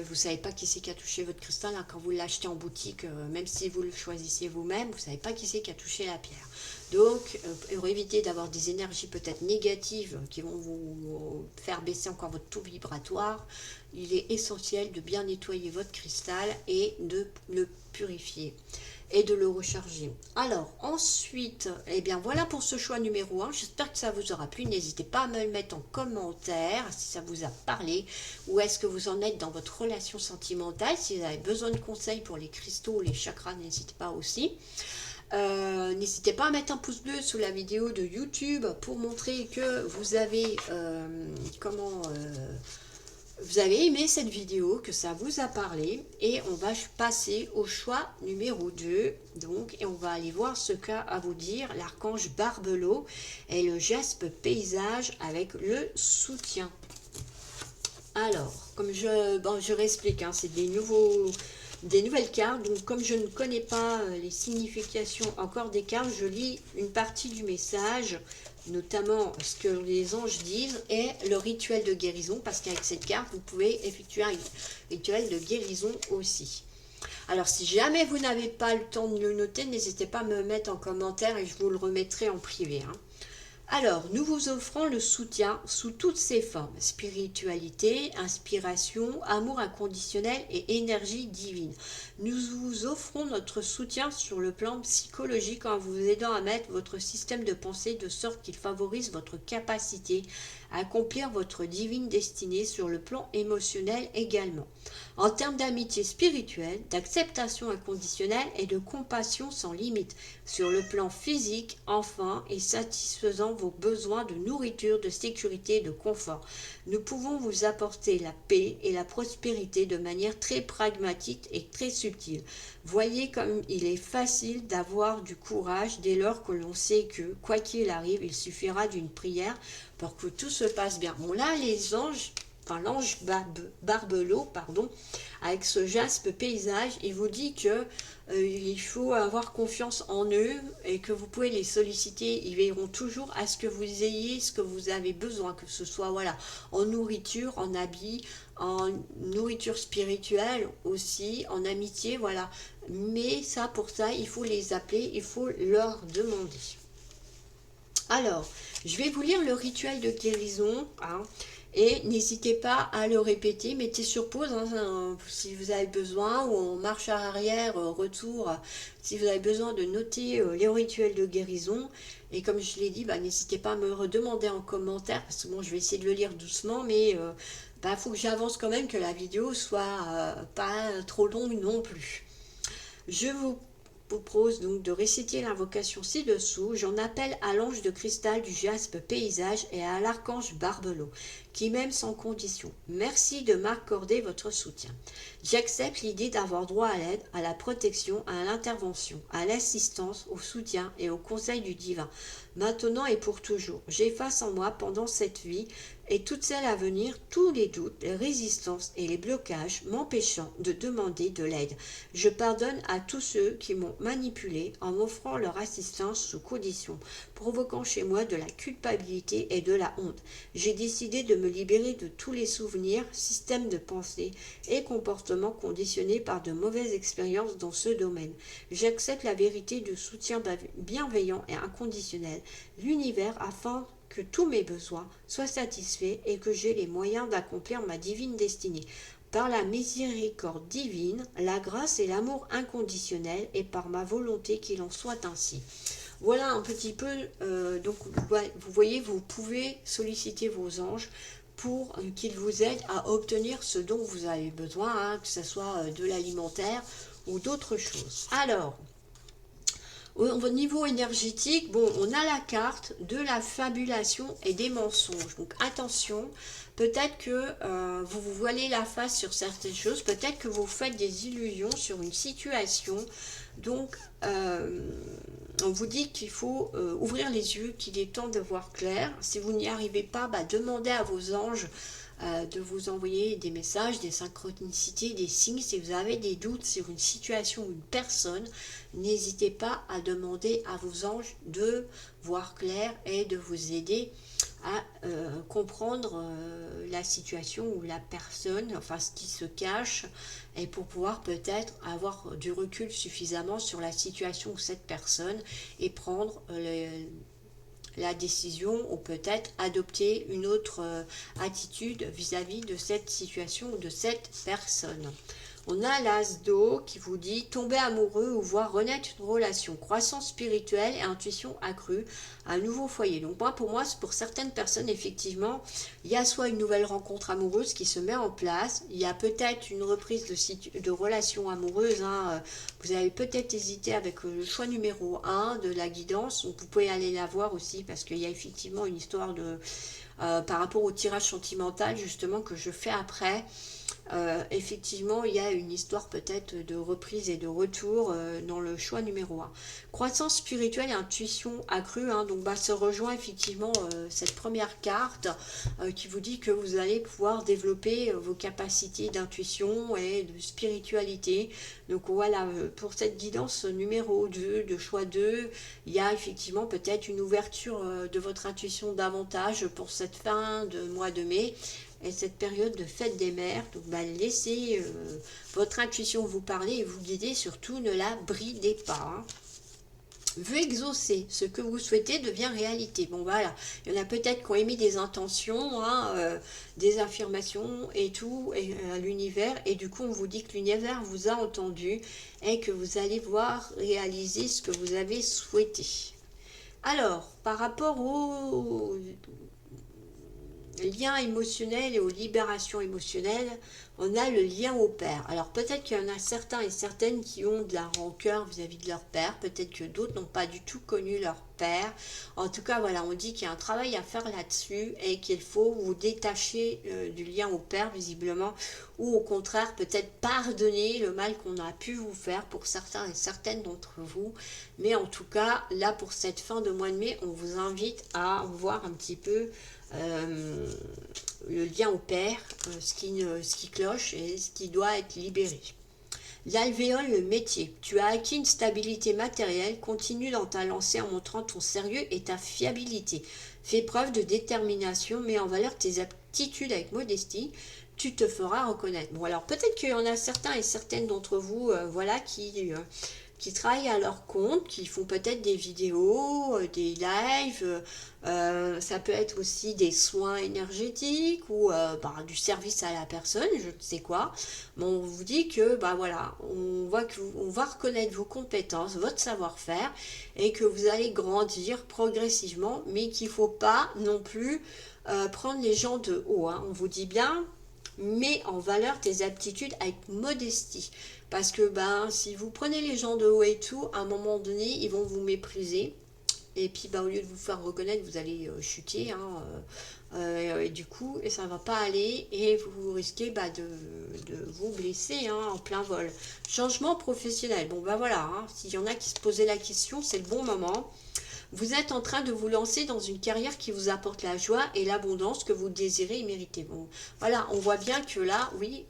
Speaker 1: vous savez pas qui c'est qui a touché votre cristal quand vous l'achetez en boutique, même si vous le choisissez vous-même, vous savez pas qui c'est qui a touché la pierre. Donc, pour éviter d'avoir des énergies peut-être négatives qui vont vous faire baisser encore votre taux vibratoire, il est essentiel de bien nettoyer votre cristal et de le purifier et de le recharger. Alors, ensuite, eh bien voilà pour ce choix numéro 1. J'espère que ça vous aura plu. N'hésitez pas à me le mettre en commentaire si ça vous a parlé. Où est-ce que vous en êtes dans votre relation sentimentale? Si vous avez besoin de conseils pour les cristaux, les chakras, n'hésitez pas aussi. N'hésitez pas à mettre un pouce bleu sous la vidéo de YouTube pour montrer que vous avez vous avez aimé cette vidéo, que ça vous a parlé. Et on va passer au choix numéro 2. Donc, et on va aller voir ce qu'a à vous dire l'archange Barbelot et le geste paysage avec le soutien. Alors, comme je réexplique, c'est des des nouvelles cartes. Donc comme je ne connais pas les significations encore des cartes, je lis une partie du message, notamment ce que les anges disent et le rituel de guérison, parce qu'avec cette carte, vous pouvez effectuer un rituel de guérison aussi. Alors si jamais vous n'avez pas le temps de le noter, n'hésitez pas à me mettre en commentaire et je vous le remettrai en privé. Alors, nous vous offrons le soutien sous toutes ses formes, spiritualité, inspiration, amour inconditionnel et énergie divine. Nous vous offrons notre soutien sur le plan psychologique en vous aidant à mettre votre système de pensée de sorte qu'il favorise votre capacité à accomplir votre divine destinée sur le plan émotionnel également. En termes d'amitié spirituelle, d'acceptation inconditionnelle et de compassion sans limite, sur le plan physique, enfin, et satisfaisant vos besoins de nourriture, de sécurité et de confort. Nous pouvons vous apporter la paix et la prospérité de manière très pragmatique et très subtile. Voyez comme il est facile d'avoir du courage dès lors que l'on sait que, quoi qu'il arrive, il suffira d'une prière pour que tout se passe bien. Bon là, les anges, enfin l'ange Barbelot, pardon, avec ce jaspe paysage, il vous dit que il faut avoir confiance en eux et que vous pouvez les solliciter. Ils veilleront toujours à ce que vous ayez ce que vous avez besoin, que ce soit voilà, en nourriture, en habits, en nourriture spirituelle aussi, en amitié, voilà. Mais ça, pour ça, il faut les appeler, il faut leur demander. Alors, je vais vous lire le rituel de guérison, et n'hésitez pas à le répéter, mettez sur pause si vous avez besoin, ou en marche arrière, retour, si vous avez besoin de noter les rituels de guérison. Et comme je l'ai dit, n'hésitez pas à me redemander en commentaire, parce que bon, je vais essayer de le lire doucement, mais faut que j'avance quand même, que la vidéo soit pas trop longue non plus. Je vous propose donc de réciter l'invocation ci-dessous. J'en appelle à l'ange de cristal du jaspe paysage et à l'archange Barbelot, qui m'aime sans condition. Merci de m'accorder votre soutien. J'accepte l'idée d'avoir droit à l'aide, à la protection, à l'intervention, à l'assistance, au soutien et au conseil du divin, maintenant et pour toujours. J'efface en moi pendant cette vie et toutes celles à venir tous les doutes, les résistances et les blocages m'empêchant de demander de l'aide. Je pardonne à tous ceux qui m'ont manipulé en m'offrant leur assistance sous condition, provoquant chez moi de la culpabilité et de la honte. J'ai décidé de me libérer de tous les souvenirs, systèmes de pensée et comportements conditionnés par de mauvaises expériences dans ce domaine. J'accepte la vérité du soutien bienveillant et inconditionnel, l'univers afin que tous mes besoins soient satisfaits et que j'ai les moyens d'accomplir ma divine destinée. Par la miséricorde divine, la grâce et l'amour inconditionnel, et par ma volonté qu'il en soit ainsi. Voilà un petit peu, donc vous voyez, vous pouvez solliciter vos anges pour qu'ils vous aident à obtenir ce dont vous avez besoin, que ce soit de l'alimentaire ou d'autres choses. Alors, au niveau énergétique, bon, on a la carte de la fabulation et des mensonges. Donc attention, peut-être que vous vous voilez la face sur certaines choses, peut-être que vous faites des illusions sur une situation. Donc, on vous dit qu'il faut ouvrir les yeux, qu'il est temps de voir clair. Si vous n'y arrivez pas, demandez à vos anges de vous envoyer des messages, des synchronicités, des signes. Si vous avez des doutes sur une situation ou une personne, n'hésitez pas à demander à vos anges de voir clair et de vous aider à comprendre la situation ou la personne, enfin ce qui se cache, et pour pouvoir peut-être avoir du recul suffisamment sur la situation ou cette personne et prendre la décision ou peut-être adopter une autre attitude vis-à-vis de cette situation ou de cette personne. On a l'as d'eau qui vous dit tomber amoureux ou voir renaître une relation, croissance spirituelle et intuition accrue, un nouveau foyer. Donc pour moi, pour certaines personnes, effectivement, il y a soit une nouvelle rencontre amoureuse qui se met en place, il y a peut-être une reprise de relation amoureuse. Vous avez peut-être hésité avec le choix numéro 1 de la guidance, donc vous pouvez aller la voir aussi parce qu'il y a effectivement une histoire de par rapport au tirage sentimental justement que je fais après. effectivement, il y a une histoire peut-être de reprise et de retour dans le choix numéro un. Croissance spirituelle et intuition accrue, hein, donc bah, ça rejoint effectivement cette première carte qui vous dit que vous allez pouvoir développer vos capacités d'intuition et de spiritualité. Donc voilà, pour cette guidance numéro 2, de choix 2, il y a effectivement peut-être une ouverture de votre intuition davantage pour cette fin de mois de mai et cette période de fête des mères. Donc bah, laissez votre intuition vous parler et vous guider, surtout ne la bridez pas. Hein. Veut exaucer, ce que vous souhaitez devient réalité. Bon voilà, il y en a peut-être qui ont émis des intentions, hein, des affirmations et tout, et, à l'univers, et du coup on vous dit que l'univers vous a entendu et que vous allez voir réaliser ce que vous avez souhaité. Alors, par rapport aux liens émotionnels et aux libérations émotionnelles, on a le lien au père. Alors peut-être qu'il y en a certains et certaines qui ont de la rancœur vis-à-vis de leur père, peut-être que d'autres n'ont pas du tout connu leur père. En tout cas, voilà, on dit qu'il y a un travail à faire là-dessus et qu'il faut vous détacher du lien au père, visiblement, ou au contraire, peut-être pardonner le mal qu'on a pu vous faire pour certains et certaines d'entre vous. Mais en tout cas, là, pour cette fin de mois de mai, on vous invite à voir un petit peu le lien au père, ce qui cloche et ce qui doit être libéré. L'alvéole, le métier. Tu as acquis une stabilité matérielle, continue dans ta lancée en montrant ton sérieux et ta fiabilité. Fais preuve de détermination, mets en valeur tes aptitudes avec modestie, tu te feras reconnaître. Bon alors peut-être qu'il y en a certains et certaines d'entre vous voilà, qui travaillent à leur compte, qui font peut-être des vidéos, des lives, ça peut être aussi des soins énergétiques ou du service à la personne, je ne sais quoi. Mais on vous dit que bah voilà, on va reconnaître vos compétences, votre savoir-faire et que vous allez grandir progressivement, mais qu'il ne faut pas non plus prendre les gens de haut. Hein. On vous dit bien, mets en valeur tes aptitudes avec modestie. Parce que si vous prenez les gens de haut et tout, à un moment donné, ils vont vous mépriser. Et puis au lieu de vous faire reconnaître, vous allez chuter. Hein, et du coup, et ça ne va pas aller. Et vous risquez de vous blesser hein, en plein vol. Changement professionnel. Bon voilà, hein, s'il y en a qui se posaient la question, c'est le bon moment. Vous êtes en train de vous lancer dans une carrière qui vous apporte la joie et l'abondance que vous désirez et méritez. Bon, voilà, on voit bien que là, oui,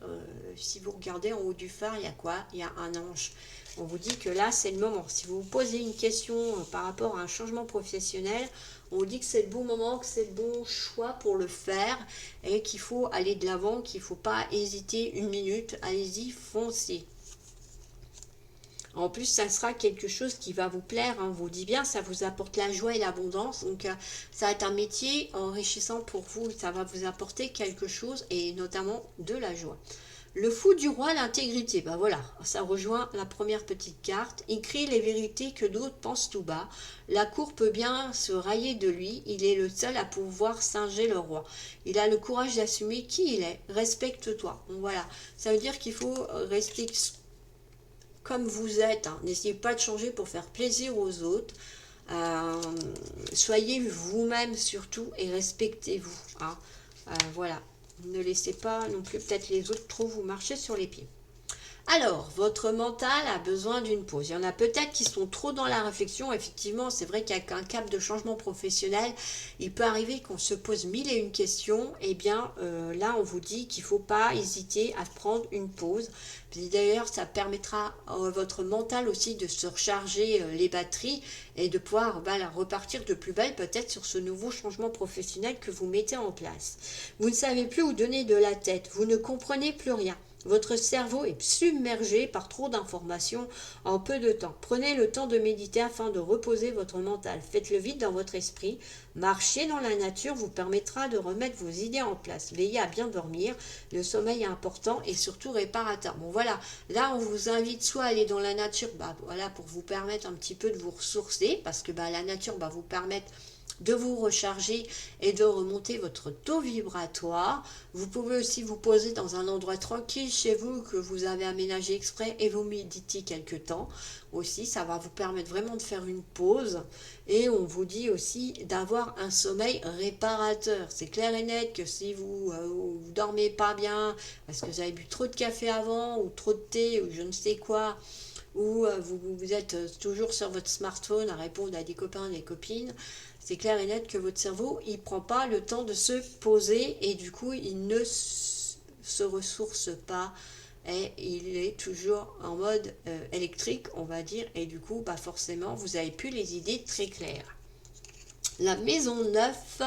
Speaker 1: si vous regardez en haut du phare, il y a quoi? Il y a un ange. On vous dit que là, c'est le moment. Si vous vous posez une question par rapport à un changement professionnel, on vous dit que c'est le bon moment, que c'est le bon choix pour le faire et qu'il faut aller de l'avant, qu'il ne faut pas hésiter une minute. Allez-y, foncez. En plus, ça sera quelque chose qui va vous plaire, hein, on vous dit bien, ça vous apporte la joie et l'abondance. Donc, ça va être un métier enrichissant pour vous, ça va vous apporter quelque chose et notamment de la joie. Le fou du roi, l'intégrité. Ben voilà, ça rejoint la première petite carte. Il crie les vérités que d'autres pensent tout bas. La cour peut bien se railler de lui. Il est le seul à pouvoir singer le roi. Il a le courage d'assumer qui il est. Respecte-toi. Bon, voilà, ça veut dire qu'il faut rester comme vous êtes, hein. N'essayez pas de changer pour faire plaisir aux autres. Soyez vous-même surtout et respectez-vous. Hein. Voilà. Ne laissez pas non plus peut-être les autres trop vous marcher sur les pieds. Alors, votre mental a besoin d'une pause. Il y en a peut-être qui sont trop dans la réflexion. Effectivement, c'est vrai qu'avec un cap de changement professionnel, il peut arriver qu'on se pose mille et une questions. Eh bien, là, on vous dit qu'il ne faut pas hésiter à prendre une pause. D'ailleurs, ça permettra à votre mental aussi de se recharger les batteries et de pouvoir repartir de plus belle peut-être sur ce nouveau changement professionnel que vous mettez en place. Vous ne savez plus où donner de la tête. Vous ne comprenez plus rien. Votre cerveau est submergé par trop d'informations en peu de temps. Prenez le temps de méditer afin de reposer votre mental. Faites-le vite dans votre esprit. Marcher dans la nature vous permettra de remettre vos idées en place. Veillez à bien dormir. Le sommeil est important et surtout réparateur. Bon voilà, là on vous invite soit à aller dans la nature pour vous permettre un petit peu de vous ressourcer parce que la nature va vous permettre de vous recharger et de remonter votre taux vibratoire. Vous pouvez aussi vous poser dans un endroit tranquille chez vous que vous avez aménagé exprès et vous méditez quelque temps. Aussi, ça va vous permettre vraiment de faire une pause. Et on vous dit aussi d'avoir un sommeil réparateur. C'est clair et net que si vous dormez pas bien, parce que vous avez bu trop de café avant, ou trop de thé, ou je ne sais quoi, ou vous êtes toujours sur votre smartphone à répondre à des copains, des copines, c'est clair et net que votre cerveau, il prend pas le temps de se poser et du coup, il ne se ressource pas et il est toujours en mode électrique, on va dire, et du coup, bah forcément, vous n'avez plus les idées très claires. La maison neuve,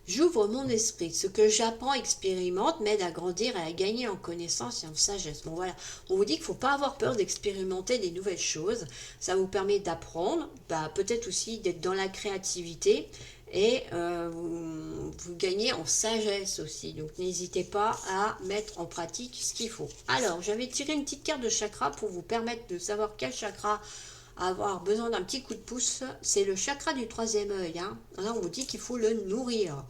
Speaker 1: j'ouvre mon esprit. Ce que j'apprends, expérimente, m'aide à grandir et à gagner en connaissance et en sagesse. Bon voilà, on vous dit qu'il ne faut pas avoir peur d'expérimenter des nouvelles choses. Ça vous permet d'apprendre, bah, peut-être aussi d'être dans la créativité et vous gagnez en sagesse aussi. Donc n'hésitez pas à mettre en pratique ce qu'il faut. Alors, j'avais tiré une petite carte de chakra pour vous permettre de savoir quel chakra avoir besoin d'un petit coup de pouce. C'est le chakra du troisième œil. Hein. Là, on vous dit qu'il faut le nourrir.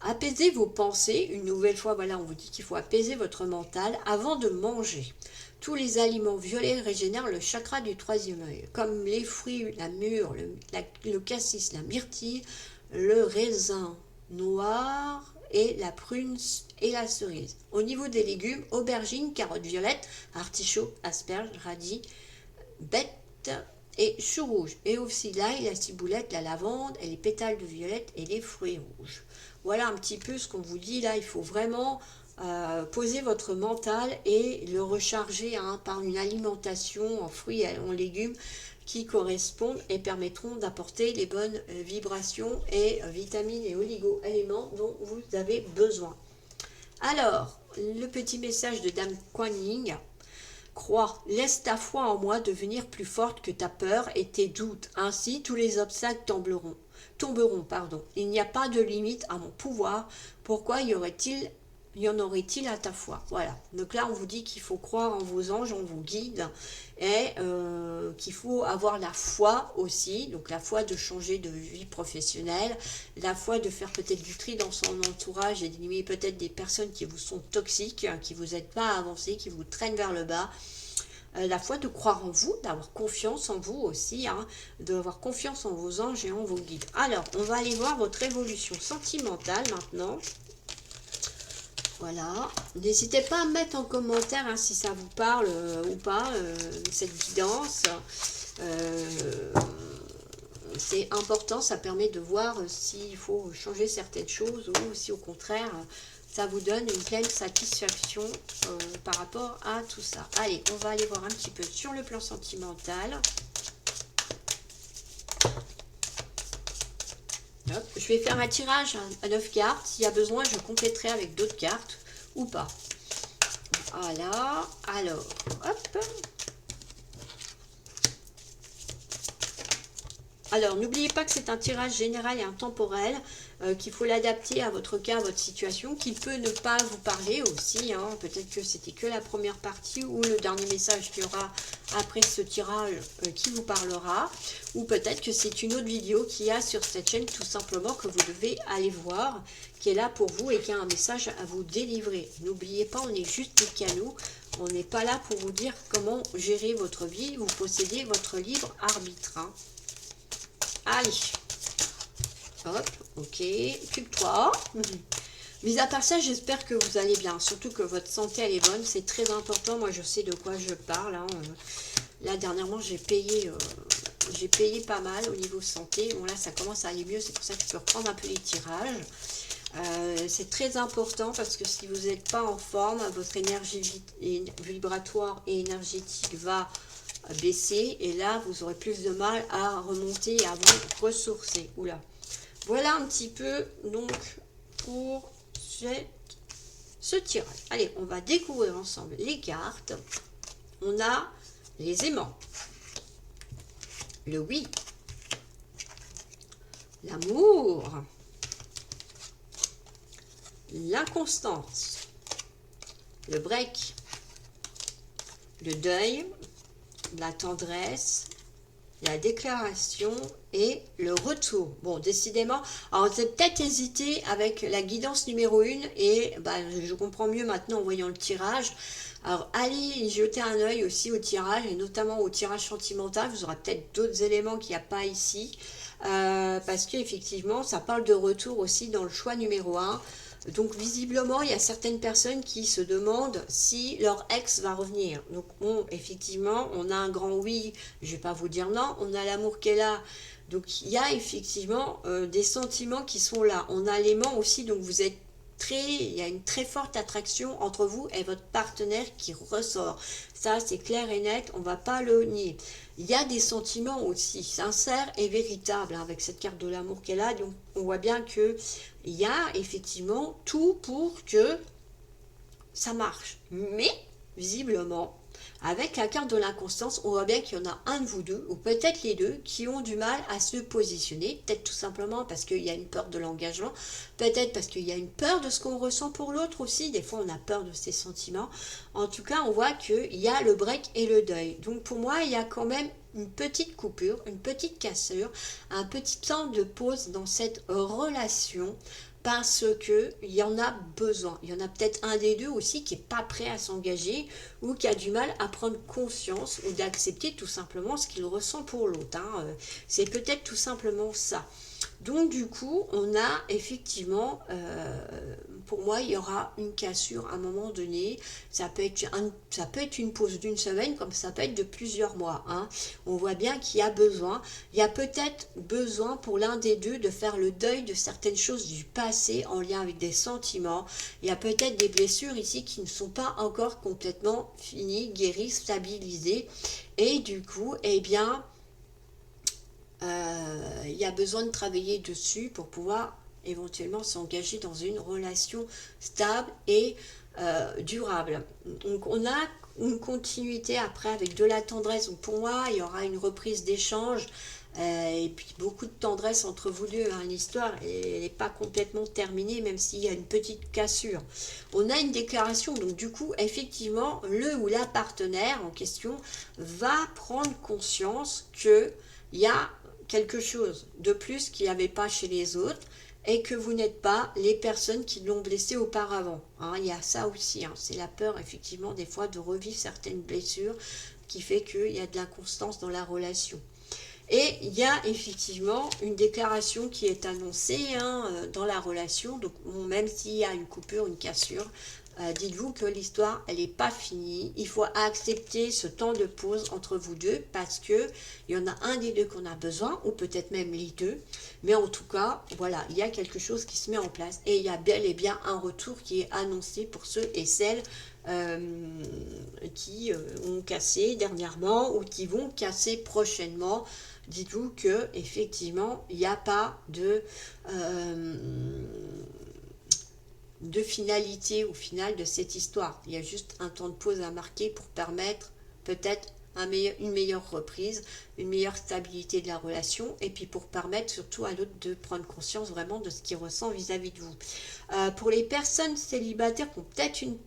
Speaker 1: Apaisez vos pensées. Une nouvelle fois, voilà, on vous dit qu'il faut apaiser votre mental avant de manger. Tous les aliments violets régénèrent le chakra du troisième œil, comme les fruits, la mûre, le cassis, la myrtille, le raisin noir et la prune et la cerise. Au niveau des légumes, aubergines, carottes violettes, artichauts, asperges, radis, bêtes et choux rouges. Et aussi l'ail, la ciboulette, la lavande et les pétales de violette et les fruits rouges. Voilà un petit peu ce qu'on vous dit là. Il faut vraiment poser votre mental et le recharger par une alimentation en fruits et en légumes qui correspondent et permettront d'apporter les bonnes vibrations et vitamines et oligo-éléments dont vous avez besoin. Alors, le petit message de Dame Kuan Yin. Crois, laisse ta foi en moi devenir plus forte que ta peur et tes doutes. Ainsi, tous les obstacles tomberont. Il n'y a pas de limite à mon pouvoir. Pourquoi y en aurait-il à ta foi? Voilà. Donc là, on vous dit qu'il faut croire en vos anges, en vos guides, et qu'il faut avoir la foi aussi. Donc la foi de changer de vie professionnelle, la foi de faire peut-être du tri dans son entourage et d'éliminer peut-être des personnes qui vous sont toxiques, qui vous aident pas à avancer, qui vous traînent vers le bas. La foi de croire en vous, d'avoir confiance en vous aussi, hein, d'avoir confiance en vos anges et en vos guides. Alors, on va aller voir votre évolution sentimentale maintenant. Voilà. N'hésitez pas à mettre en commentaire hein, si ça vous parle ou pas, cette guidance. C'est important, ça permet de voir s'il faut changer certaines choses ou si au contraire ça vous donne une pleine satisfaction par rapport à tout ça. Allez, on va aller voir un petit peu sur le plan sentimental. Hop, je vais faire un tirage à 9 cartes. S'il y a besoin, je compléterai avec d'autres cartes ou pas. Voilà, alors, hop. Alors, n'oubliez pas que c'est un tirage général et intemporel, qu'il faut l'adapter à votre cas, à votre situation, qu'il peut ne pas vous parler aussi. Hein. Peut-être que c'était que la première partie ou le dernier message qu'il y aura après ce tirage qui vous parlera. Ou peut-être que c'est une autre vidéo qu'il y a sur cette chaîne tout simplement que vous devez aller voir, qui est là pour vous et qui a un message à vous délivrer. N'oubliez pas, on est juste des canaux. On n'est pas là pour vous dire comment gérer votre vie. Vous possédez votre libre arbitre. Hein. Allez, hop, ok, occupe-toi. Mis à part ça, j'espère que vous allez bien, surtout que votre santé elle est bonne, c'est très important. Moi je sais de quoi je parle. Hein. Là dernièrement j'ai payé pas mal au niveau santé. Bon là ça commence à aller mieux, c'est pour ça que je peux reprendre un peu les tirages. C'est très important parce que si vous n'êtes pas en forme, votre énergie vibratoire et énergétique va baisser et là vous aurez plus de mal à remonter et à vous ressourcer. Oula. Voilà un petit peu donc pour ce tirage. Allez, on va découvrir ensemble les cartes. On a les aimants, le oui, l'amour, l'inconstance, le break, le deuil, la tendresse, la déclaration et le retour. Bon, décidément, alors vous avez peut-être hésité avec la guidance numéro 1 et je comprends mieux maintenant en voyant le tirage. Alors, allez y jeter un œil aussi au tirage, et notamment au tirage sentimental. Vous aurez peut-être d'autres éléments qu'il n'y a pas ici. Parce qu'effectivement, ça parle de retour aussi dans le choix numéro 1. Donc, visiblement, il y a certaines personnes qui se demandent si leur ex va revenir. Donc, effectivement, on a un grand oui, je ne vais pas vous dire non, on a l'amour qui est là. Donc, il y a effectivement des sentiments qui sont là. On a l'aimant aussi, donc vous êtes il y a une très forte attraction entre vous et votre partenaire qui ressort. Ça, c'est clair et net, on ne va pas le nier. Il y a des sentiments aussi sincères et véritables avec cette carte de l'amour qu'elle a. Donc, on voit bien qu'il y a effectivement tout pour que ça marche. Mais, visiblement, avec la carte de l'inconstance, on voit bien qu'il y en a un de vous deux, ou peut-être les deux, qui ont du mal à se positionner. Peut-être tout simplement parce qu'il y a une peur de l'engagement, peut-être parce qu'il y a une peur de ce qu'on ressent pour l'autre aussi. Des fois, on a peur de ses sentiments. En tout cas, on voit qu'il y a le break et le deuil. Donc pour moi, il y a quand même une petite coupure, une petite cassure, un petit temps de pause dans cette relation, parce que il y en a besoin. Il y en a peut-être un des deux aussi qui n'est pas prêt à s'engager ou qui a du mal à prendre conscience ou d'accepter tout simplement ce qu'il ressent pour l'autre. C'est peut-être tout simplement ça. Donc du coup, on a effectivement, pour moi, il y aura une cassure à un moment donné. Ça peut être une pause d'une semaine, comme ça peut être de plusieurs mois. On voit bien qu'il y a besoin. Il y a peut-être besoin pour l'un des deux de faire le deuil de certaines choses du passé en lien avec des sentiments. Il y a peut-être des blessures ici qui ne sont pas encore complètement finies, guéries, stabilisées. Et du coup, eh bien, il y a besoin de travailler dessus pour pouvoir éventuellement s'engager dans une relation stable et durable. Donc on a une continuité après avec de la tendresse. Donc pour moi, il y aura une reprise d'échange et puis beaucoup de tendresse entre vous deux. L'histoire n'est pas complètement terminée, même s'il y a une petite cassure. On a une déclaration, donc du coup, effectivement, le ou la partenaire en question va prendre conscience qu'il y a quelque chose de plus qu'il n'y avait pas chez les autres et que vous n'êtes pas les personnes qui l'ont blessé auparavant. Il y a ça aussi, c'est la peur effectivement des fois de revivre certaines blessures qui fait qu'il y a de l'inconstance dans la relation. Et il y a effectivement une déclaration qui est annoncée dans la relation, donc même s'il y a une coupure, une cassure, dites-vous que l'histoire, elle n'est pas finie. Il faut accepter ce temps de pause entre vous deux parce que il y en a un des deux qu'on a besoin, ou peut-être même les deux. Mais en tout cas, voilà, il y a quelque chose qui se met en place et il y a bel et bien un retour qui est annoncé pour ceux et celles qui ont cassé dernièrement ou qui vont casser prochainement. Dites-vous que effectivement, il n'y a pas de finalité au final de cette histoire. Il y a juste un temps de pause à marquer pour permettre peut-être une meilleure reprise, une meilleure stabilité de la relation et puis pour permettre surtout à l'autre de prendre conscience vraiment de ce qu'il ressent vis-à-vis de vous. Pour les personnes célibataires qui ont peut-être une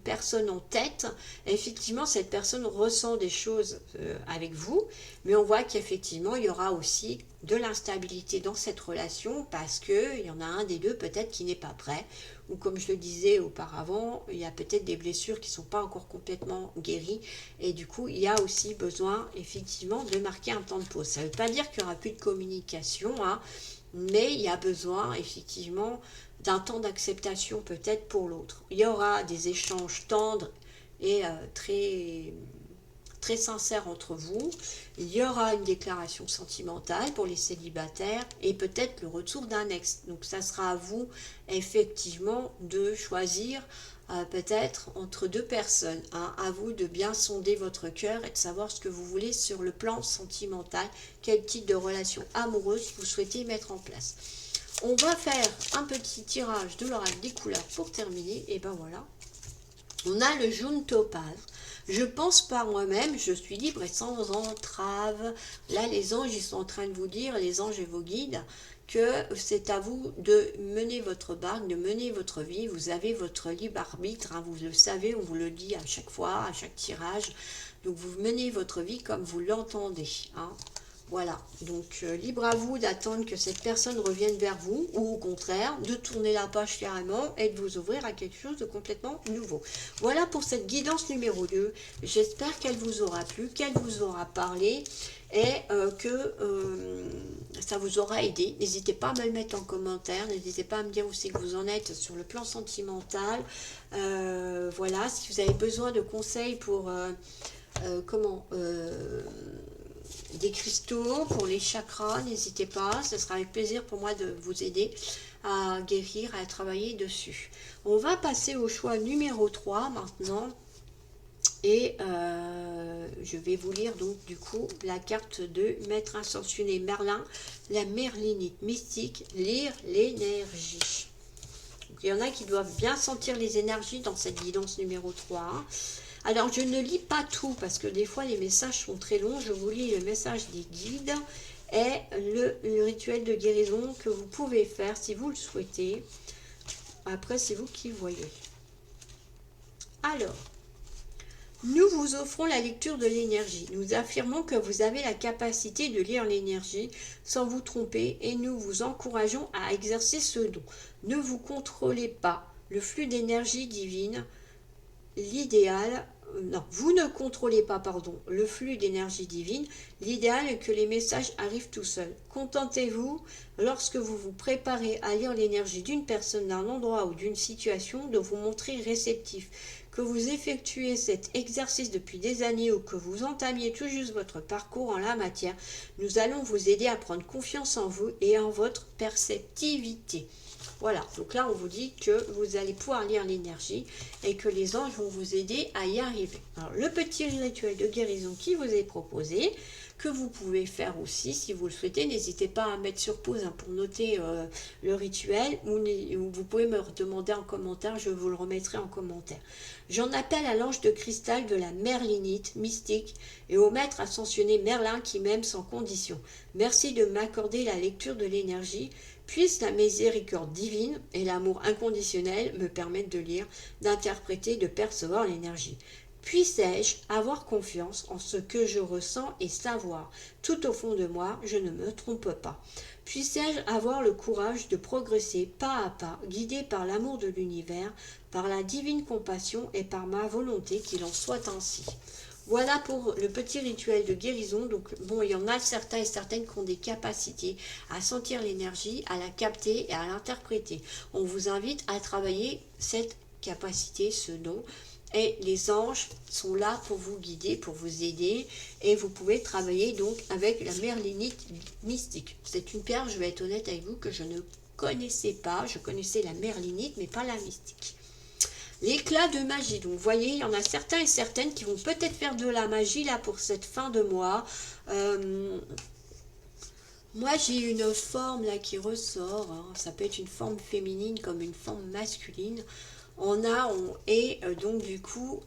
Speaker 1: personne en tête, effectivement cette personne ressent des choses avec vous, mais on voit qu'effectivement il y aura aussi de l'instabilité dans cette relation parce qu'il y en a un des deux peut-être qui n'est pas prêt, ou comme je le disais auparavant, il y a peut-être des blessures qui ne sont pas encore complètement guéries et du coup il y a aussi besoin effectivement de marquer un temps de pause. Ça ne veut pas dire qu'il n'y aura plus de communication, mais il y a besoin effectivement d'un temps d'acceptation peut-être pour l'autre. Il y aura des échanges tendres et très sincères entre vous. Il y aura une déclaration sentimentale pour les célibataires et peut-être le retour d'un ex. Donc ça sera à vous effectivement de choisir peut-être entre deux personnes. À vous de bien sonder votre cœur et de savoir ce que vous voulez sur le plan sentimental, quel type de relation amoureuse vous souhaitez mettre en place. On va faire un petit tirage de l'oracle des couleurs pour terminer. Et ben voilà, on a le jaune topaz. Je pense par moi-même, je suis libre et sans entrave. Là, les anges, ils sont en train de vous dire, les anges et vos guides, que c'est à vous de mener votre barque, de mener votre vie. Vous avez votre libre arbitre, vous le savez, on vous le dit à chaque fois, à chaque tirage. Donc, vous menez votre vie comme vous l'entendez. Voilà, donc libre à vous d'attendre que cette personne revienne vers vous, ou au contraire, de tourner la page carrément et de vous ouvrir à quelque chose de complètement nouveau. Voilà pour cette guidance numéro 2. J'espère qu'elle vous aura plu, qu'elle vous aura parlé et que ça vous aura aidé. N'hésitez pas à me le mettre en commentaire, n'hésitez pas à me dire où c'est que vous en êtes sur le plan sentimental. Voilà, si vous avez besoin de conseils pour des cristaux pour les chakras, n'hésitez pas, ce sera avec plaisir pour moi de vous aider à guérir, à travailler dessus. On va passer au choix numéro 3 maintenant, et je vais vous lire donc du coup la carte de Maître Ascensionné Merlin, la merlinite mystique, lire l'énergie. Il y en a qui doivent bien sentir les énergies dans cette guidance numéro 3. Hein. Alors, je ne lis pas tout parce que des fois, les messages sont très longs. Je vous lis le message des guides et le rituel de guérison que vous pouvez faire si vous le souhaitez. Après, c'est vous qui voyez. Alors, nous vous offrons la lecture de l'énergie. Nous affirmons que vous avez la capacité de lire l'énergie sans vous tromper et nous vous encourageons à exercer ce don. Ne vous contrôlez pas le flux d'énergie divine. Vous ne contrôlez pas, le flux d'énergie divine. L'idéal est que les messages arrivent tout seuls. Contentez-vous, lorsque vous vous préparez à lire l'énergie d'une personne, d'un endroit ou d'une situation, de vous montrer réceptif. Que vous effectuez cet exercice depuis des années ou que vous entamiez tout juste votre parcours en la matière, nous allons vous aider à prendre confiance en vous et en votre perceptivité. Voilà, donc là on vous dit que vous allez pouvoir lire l'énergie et que les anges vont vous aider à y arriver. Alors le petit rituel de guérison qui vous est proposé, que vous pouvez faire aussi si vous le souhaitez, n'hésitez pas à mettre sur pause pour noter le rituel ou vous pouvez me demander en commentaire, je vous le remettrai en commentaire. J'en appelle à l'ange de cristal de la merlinite mystique et au maître ascensionné Merlin qui m'aime sans condition. Merci de m'accorder la lecture de l'énergie. Puisse la miséricorde divine et l'amour inconditionnel me permettre de lire, d'interpréter, de percevoir l'énergie. Puissais-je avoir confiance en ce que je ressens et savoir, tout au fond de moi, je ne me trompe pas. Puissais-je avoir le courage de progresser pas à pas, guidé par l'amour de l'univers, par la divine compassion et par ma volonté qu'il en soit ainsi. Voilà pour le petit rituel de guérison. Donc bon, il y en a certains et certaines qui ont des capacités à sentir l'énergie, à la capter et à l'interpréter. On vous invite à travailler cette capacité, ce don. Et les anges sont là pour vous guider, pour vous aider. Et vous pouvez travailler donc avec la merlinite mystique. C'est une pierre, je vais être honnête avec vous, que je ne connaissais pas. Je connaissais la merlinite, mais pas la mystique. L'éclat de magie. Donc, vous voyez, il y en a certains et certaines qui vont peut-être faire de la magie là pour cette fin de mois. Moi, j'ai une forme là qui ressort. Hein. Ça peut être une forme féminine comme une forme masculine. Donc du coup,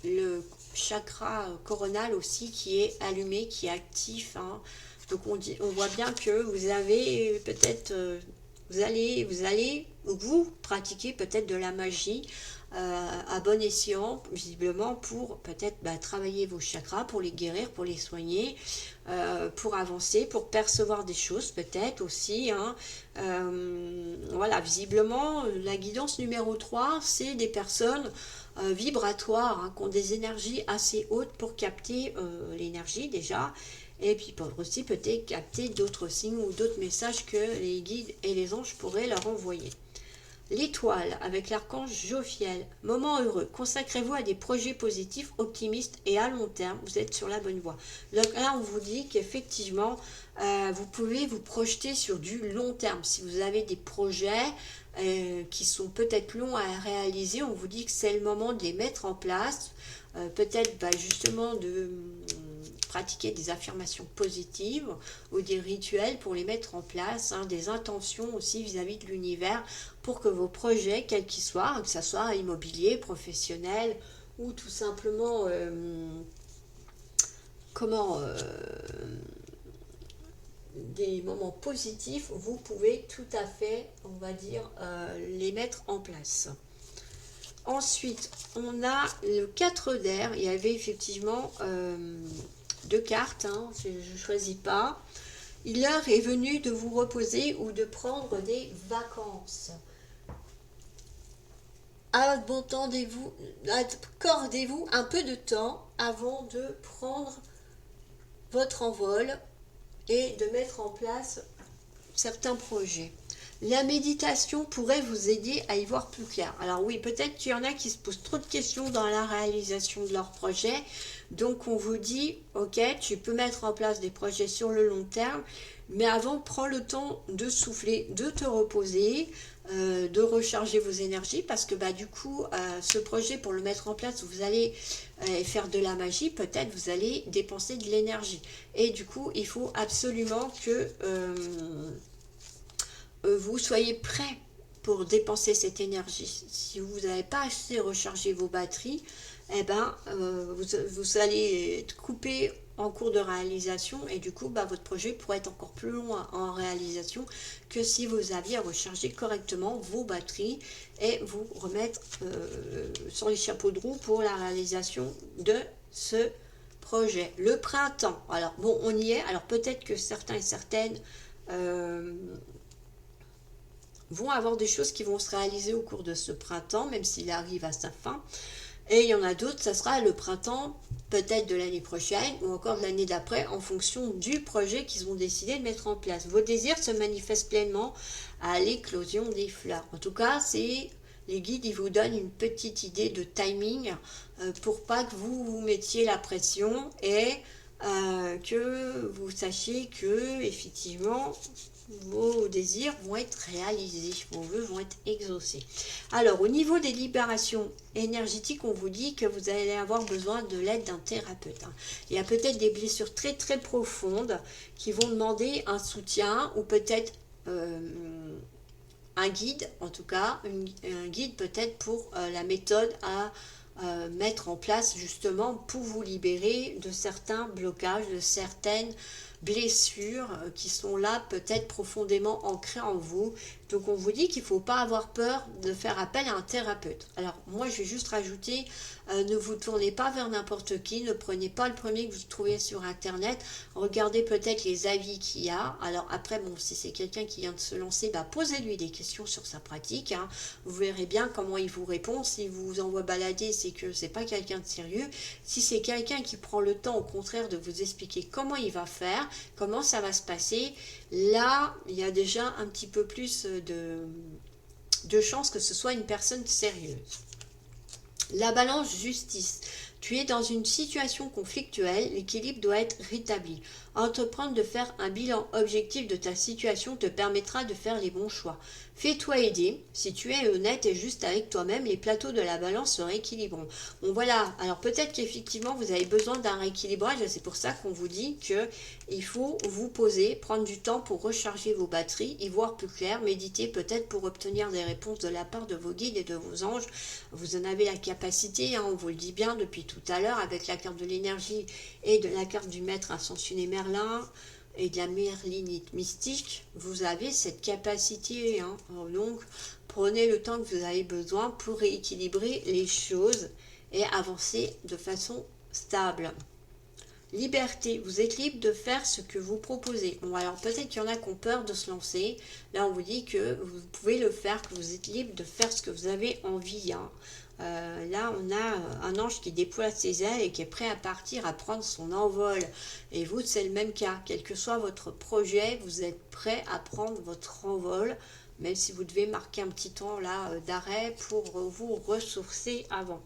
Speaker 1: le chakra coronal aussi qui est allumé, qui est actif. Hein. Donc, on voit bien que vous avez peut-être... vous pratiquez peut-être de la magie à bon escient, visiblement, pour peut-être travailler vos chakras, pour les guérir, pour les soigner, pour avancer, pour percevoir des choses peut-être aussi. Hein. Voilà, visiblement, la guidance numéro 3, c'est des personnes vibratoires, hein, qui ont des énergies assez hautes pour capter l'énergie déjà. Et puis aussi peut-être capter d'autres signes ou d'autres messages que les guides et les anges pourraient leur envoyer. L'étoile avec l'archange Jophiel. Moment heureux. Consacrez-vous à des projets positifs, optimistes et à long terme. Vous êtes sur la bonne voie. Donc là, on vous dit qu'effectivement, vous pouvez vous projeter sur du long terme. Si vous avez des projets qui sont peut-être longs à réaliser, on vous dit que c'est le moment de les mettre en place. Peut-être justement de pratiquer des affirmations positives ou des rituels pour les mettre en place, hein, des intentions aussi vis-à-vis de l'univers pour que vos projets, quels qu'ils soient, que ce soit immobilier, professionnel ou tout simplement des moments positifs, vous pouvez tout à fait, on va dire, les mettre en place. Ensuite, on a le 4 d'air. Il y avait effectivement deux cartes, hein, je ne choisis pas. L'heure est venue de vous reposer ou de prendre des vacances. Accordez-vous un peu de temps avant de prendre votre envol et de mettre en place certains projets. La méditation pourrait vous aider à y voir plus clair. Alors oui, peut-être qu'il y en a qui se posent trop de questions dans la réalisation de leur projet. Donc on vous dit, ok, tu peux mettre en place des projets sur le long terme, mais avant, prends le temps de souffler, de te reposer, de recharger vos énergies, parce que du coup, ce projet, pour le mettre en place, vous allez faire de la magie, peut-être vous allez dépenser de l'énergie. Et du coup, il faut absolument que vous soyez prêt pour dépenser cette énergie. Si vous n'avez pas assez rechargé vos batteries, vous allez être coupé en cours de réalisation et du coup, votre projet pourrait être encore plus long en réalisation que si vous aviez rechargé correctement vos batteries et vous remettre sur les chapeaux de roue pour la réalisation de ce projet. Le printemps, alors bon, on y est. Alors peut-être que certains et certaines vont avoir des choses qui vont se réaliser au cours de ce printemps, même s'il arrive à sa fin. Et il y en a d'autres, ça sera le printemps peut-être de l'année prochaine ou encore de l'année d'après en fonction du projet qu'ils ont décidé de mettre en place. Vos désirs se manifestent pleinement à l'éclosion des fleurs. En tout cas, c'est les guides, ils vous donnent une petite idée de timing pour pas que vous vous mettiez la pression et que vous sachiez que effectivement vos désirs vont être réalisés, vos vœux vont être exaucés. Alors, au niveau des libérations énergétiques, on vous dit que vous allez avoir besoin de l'aide d'un thérapeute. Il y a peut-être des blessures très très profondes qui vont demander un soutien ou peut-être un guide, en tout cas, un guide peut-être pour la méthode à mettre en place justement pour vous libérer de certains blocages, de certaines blessures qui sont là peut-être profondément ancrées en vous. Donc on vous dit qu'il ne faut pas avoir peur de faire appel à un thérapeute. Alors moi je vais juste rajouter, ne vous tournez pas vers n'importe qui, ne prenez pas le premier que vous trouvez sur internet, regardez peut-être les avis qu'il y a. Alors après bon, si c'est quelqu'un qui vient de se lancer, posez-lui des questions sur sa pratique, hein. Vous verrez bien comment il vous répond. S'il vous envoie balader, c'est que c'est pas quelqu'un de sérieux. Si c'est quelqu'un qui prend le temps au contraire de vous expliquer comment il va faire, comment ça va se passer, là il y a déjà un petit peu plus de chances que ce soit une personne sérieuse. La balance justice. Tu es dans une situation conflictuelle, l'équilibre doit être rétabli. Entreprendre de faire un bilan objectif de ta situation te permettra de faire les bons choix. Fais-toi aider. Si tu es honnête et juste avec toi-même, les plateaux de la balance se rééquilibreront. Bon voilà, alors peut-être qu'effectivement vous avez besoin d'un rééquilibrage, c'est pour ça qu'on vous dit que il faut vous poser, prendre du temps pour recharger vos batteries, y voir plus clair, méditer peut-être pour obtenir des réponses de la part de vos guides et de vos anges. Vous en avez la capacité, on vous le dit bien depuis tout à l'heure, avec la carte de l'énergie et de la carte du maître ascensionné Merlin et de la merlinite mystique, vous avez cette capacité. Donc, prenez le temps que vous avez besoin pour rééquilibrer les choses et avancer de façon stable. Liberté, vous êtes libre de faire ce que vous proposez. Bon, alors peut-être qu'il y en a qui ont peur de se lancer. Là, on vous dit que vous pouvez le faire, que vous êtes libre de faire ce que vous avez envie. Là, on a un ange qui déploie ses ailes et qui est prêt à partir, à prendre son envol. Et vous, c'est le même cas. Quel que soit votre projet, vous êtes prêt à prendre votre envol, même si vous devez marquer un petit temps là d'arrêt pour vous ressourcer avant.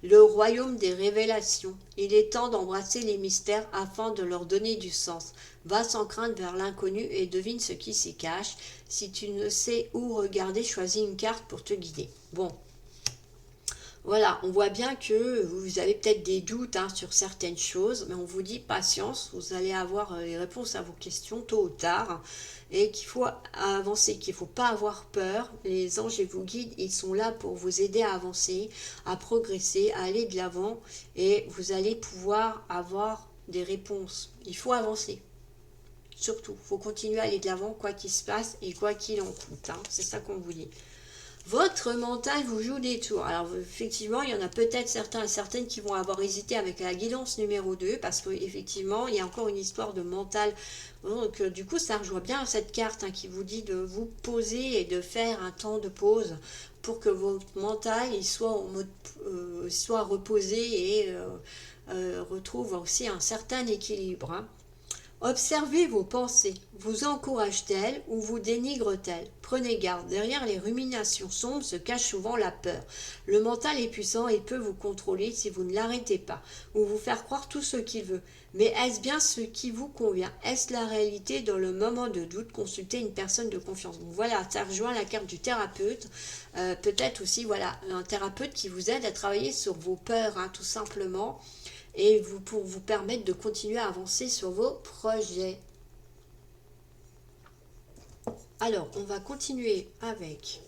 Speaker 1: Le royaume des révélations. Il est temps d'embrasser les mystères afin de leur donner du sens. Va sans crainte vers l'inconnu et devine ce qui s'y cache. Si tu ne sais où regarder, choisis une carte pour te guider. Bon. Voilà, on voit bien que vous avez peut-être des doutes sur certaines choses, mais on vous dit patience, vous allez avoir les réponses à vos questions tôt ou tard, et qu'il faut avancer, qu'il ne faut pas avoir peur. Les anges et vos guides, ils sont là pour vous aider à avancer, à progresser, à aller de l'avant, et vous allez pouvoir avoir des réponses. Il faut avancer. Surtout, il faut continuer à aller de l'avant, quoi qu'il se passe et quoi qu'il en coûte. C'est ça qu'on vous dit. Votre mental vous joue des tours. Alors effectivement, il y en a peut-être certains et certaines qui vont avoir hésité avec la guidance numéro 2 parce qu'effectivement, il y a encore une histoire de mental. Donc du coup, ça rejoint bien cette carte qui vous dit de vous poser et de faire un temps de pause pour que votre mental il soit, en mode, soit reposé et retrouve aussi un certain équilibre. Observez vos pensées. Vous encouragent-elles ou vous dénigrent-elles? Prenez garde. Derrière les ruminations sombres se cache souvent la peur. Le mental est puissant et peut vous contrôler si vous ne l'arrêtez pas, ou vous faire croire tout ce qu'il veut. Mais est-ce bien ce qui vous convient? Est-ce la réalité? Dans le moment de doute, consultez une personne de confiance. Donc voilà, ça rejoint la carte du thérapeute. Peut-être aussi, voilà, un thérapeute qui vous aide à travailler sur vos peurs, tout simplement, et pour vous permettre de continuer à avancer sur vos projets. Alors, on va continuer avec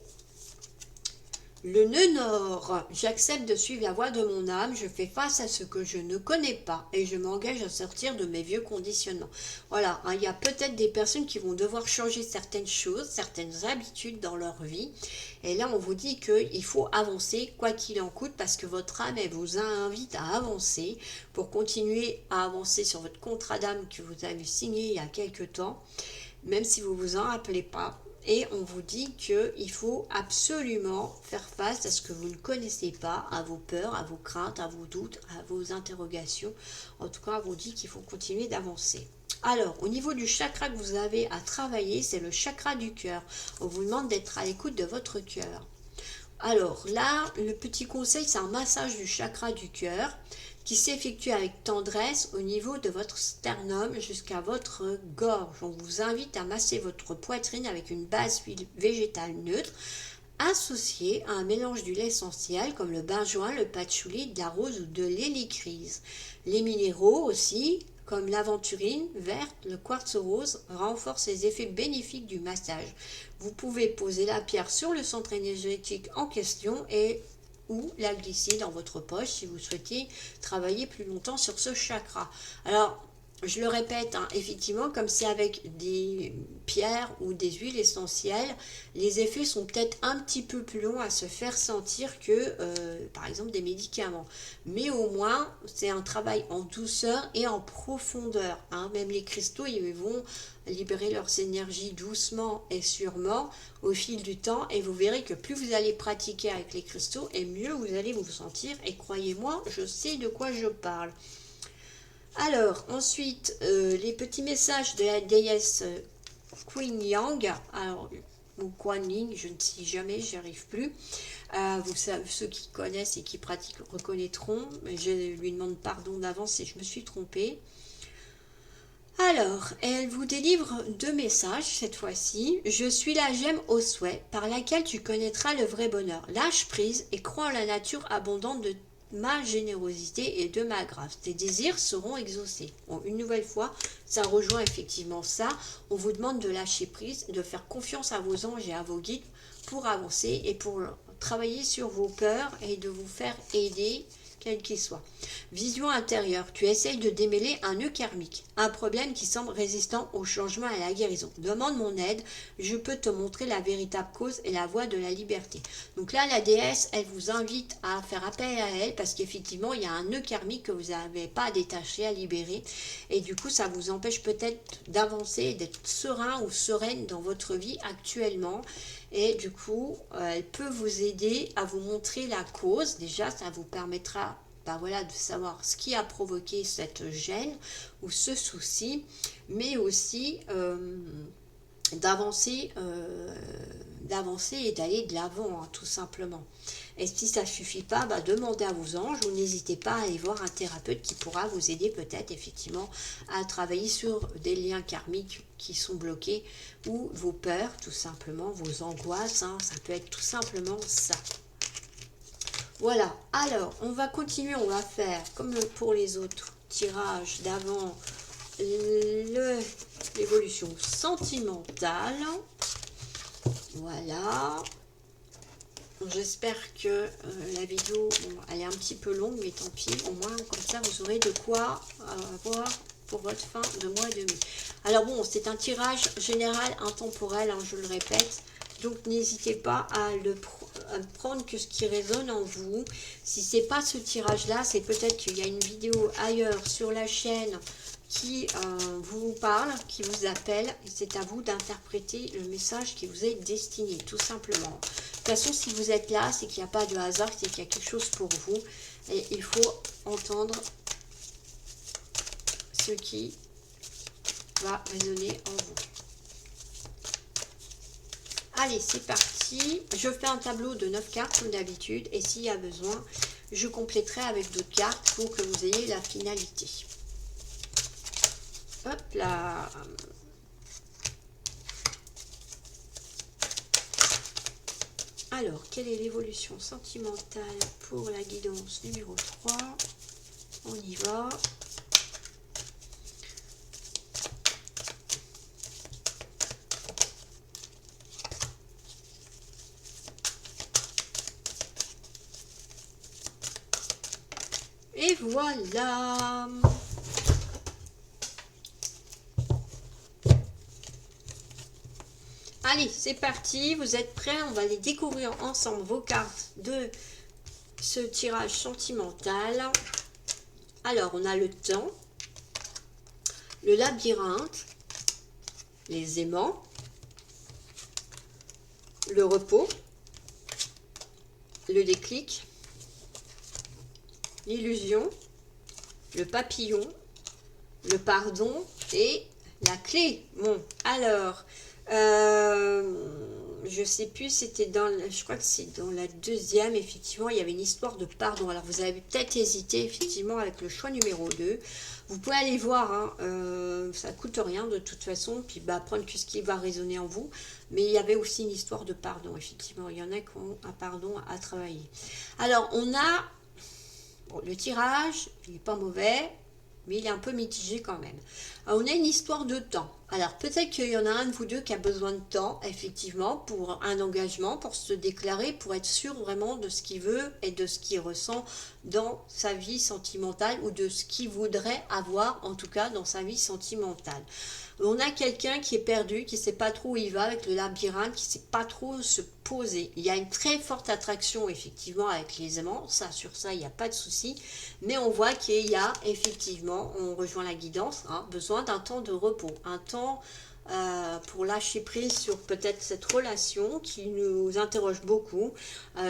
Speaker 1: le nœud nord. J'accepte de suivre la voie de mon âme, je fais face à ce que je ne connais pas et je m'engage à sortir de mes vieux conditionnements. Voilà, il y a peut-être des personnes qui vont devoir changer certaines choses, certaines habitudes dans leur vie. Et là, on vous dit qu'il faut avancer quoi qu'il en coûte parce que votre âme, elle vous invite à avancer pour continuer à avancer sur votre contrat d'âme que vous avez signé il y a quelque temps, même si vous ne vous en rappelez pas. Et on vous dit qu'il faut absolument faire face à ce que vous ne connaissez pas, à vos peurs, à vos craintes, à vos doutes, à vos interrogations. En tout cas, on vous dit qu'il faut continuer d'avancer. Alors, au niveau du chakra que vous avez à travailler, c'est le chakra du cœur. On vous demande d'être à l'écoute de votre cœur. Alors là, le petit conseil, c'est un massage du chakra du cœur qui s'effectue avec tendresse au niveau de votre sternum jusqu'à votre gorge. On vous invite à masser votre poitrine avec une base huile végétale neutre associée à un mélange d'huile essentielle comme le benjoin, le patchouli, de la rose ou de l'hélicryse. Les minéraux aussi, comme l'aventurine verte, le quartz rose, renforcent les effets bénéfiques du massage. Vous pouvez poser la pierre sur le centre énergétique en question et ou la glisser dans votre poche si vous souhaitez travailler plus longtemps sur ce chakra. Alors, je le répète, effectivement, comme c'est avec des pierres ou des huiles essentielles, les effets sont peut-être un petit peu plus longs à se faire sentir que, par exemple, des médicaments. Mais au moins, c'est un travail en douceur et en profondeur. Même les cristaux, ils vont libérer leurs énergies doucement et sûrement au fil du temps. Et vous verrez que plus vous allez pratiquer avec les cristaux, et mieux vous allez vous sentir. Et croyez-moi, je sais de quoi je parle. Alors, ensuite, les petits messages de la déesse Kuan Yang, ou Kuan Yin, je ne sais jamais, j'y arrive plus. Vous savez, ceux qui connaissent et qui pratiquent reconnaîtront, mais je lui demande pardon d'avance si je me suis trompée. Alors, elle vous délivre 2 messages cette fois-ci. Je suis la gemme au souhait par laquelle tu connaîtras le vrai bonheur. Lâche prise et crois en la nature abondante de ma générosité et de ma grâce. Tes désirs seront exaucés. Bon, une nouvelle fois, ça rejoint effectivement ça. On vous demande de lâcher prise, de faire confiance à vos anges et à vos guides pour avancer et pour travailler sur vos peurs et de vous faire aider, quel qu'il soit. Vision intérieure. Tu essayes de démêler un nœud karmique, un problème qui semble résistant au changement et à la guérison. Demande mon aide, je peux te montrer la véritable cause et la voie de la liberté. Donc là, la déesse, elle vous invite à faire appel à elle parce qu'effectivement, il y a un nœud karmique que vous n'avez pas à détacher, à libérer. Et du coup, ça vous empêche peut-être d'avancer, d'être serein ou sereine dans votre vie actuellement. Et du coup, elle peut vous aider à vous montrer la cause. Déjà, ça vous permettra de savoir ce qui a provoqué cette gêne ou ce souci, mais aussi d'avancer et d'aller de l'avant, tout simplement. Et si ça ne suffit pas, demandez à vos anges ou n'hésitez pas à aller voir un thérapeute qui pourra vous aider peut-être effectivement à travailler sur des liens karmiques qui sont bloqués ou vos peurs, tout simplement, vos angoisses, ça peut être tout simplement ça. Voilà, alors on va continuer, on va faire comme pour les autres tirages d'avant l'évolution sentimentale. Voilà. J'espère que la vidéo, elle est un petit peu longue, mais tant pis. Au moins, comme ça, vous aurez de quoi avoir pour votre fin de mois et demi. Alors bon, c'est un tirage général intemporel, je le répète. Donc n'hésitez pas à prendre que ce qui résonne en vous. Si c'est pas ce tirage-là, c'est peut-être qu'il y a une vidéo ailleurs sur la chaîne qui vous parle, qui vous appelle, et c'est à vous d'interpréter le message qui vous est destiné, tout simplement. De toute façon, si vous êtes là, c'est qu'il n'y a pas de hasard, c'est qu'il y a quelque chose pour vous, et il faut entendre ce qui va résonner en vous. Allez, c'est parti. Je fais un tableau de 9 cartes comme d'habitude, et s'il y a besoin, je compléterai avec d'autres cartes pour que vous ayez la finalité. Hop là. Alors, quelle est l'évolution sentimentale pour la guidance numéro 3? On y va. Et voilà. Allez, c'est parti, vous êtes prêts? On va les découvrir ensemble, vos cartes de ce tirage sentimental. Alors, on a le temps, le labyrinthe, les aimants, le repos, le déclic, l'illusion, le papillon, le pardon et la clé. Bon, alors... je sais plus, c'était dans, je crois que c'est dans la deuxième, effectivement, il y avait une histoire de pardon. Alors, vous avez peut-être hésité, effectivement, avec le choix numéro 2. Vous pouvez aller voir, hein, ça coûte rien de toute façon, puis bah, prendre ce qui va résonner en vous. Mais il y avait aussi une histoire de pardon, effectivement. Il y en a qui ont un pardon à travailler. Alors, on a bon, le tirage, il n'est pas mauvais, mais il est un peu mitigé quand même. Alors, on a une histoire de temps. Alors, peut-être qu'il y en a un de vous deux qui a besoin de temps, effectivement, pour un engagement, pour se déclarer, pour être sûr vraiment de ce qu'il veut et de ce qu'il ressent dans sa vie sentimentale ou de ce qu'il voudrait avoir, en tout cas, dans sa vie sentimentale. On a quelqu'un qui est perdu, qui ne sait pas trop où il va avec le labyrinthe, qui ne sait pas trop se poser. Il y a une très forte attraction, effectivement, avec les aimants. Ça, sur ça, il n'y a pas de souci. Mais on voit qu'il y a, effectivement, on rejoint la guidance, hein, besoin d'un temps de repos, un temps pour lâcher prise sur peut-être cette relation qui nous interroge beaucoup,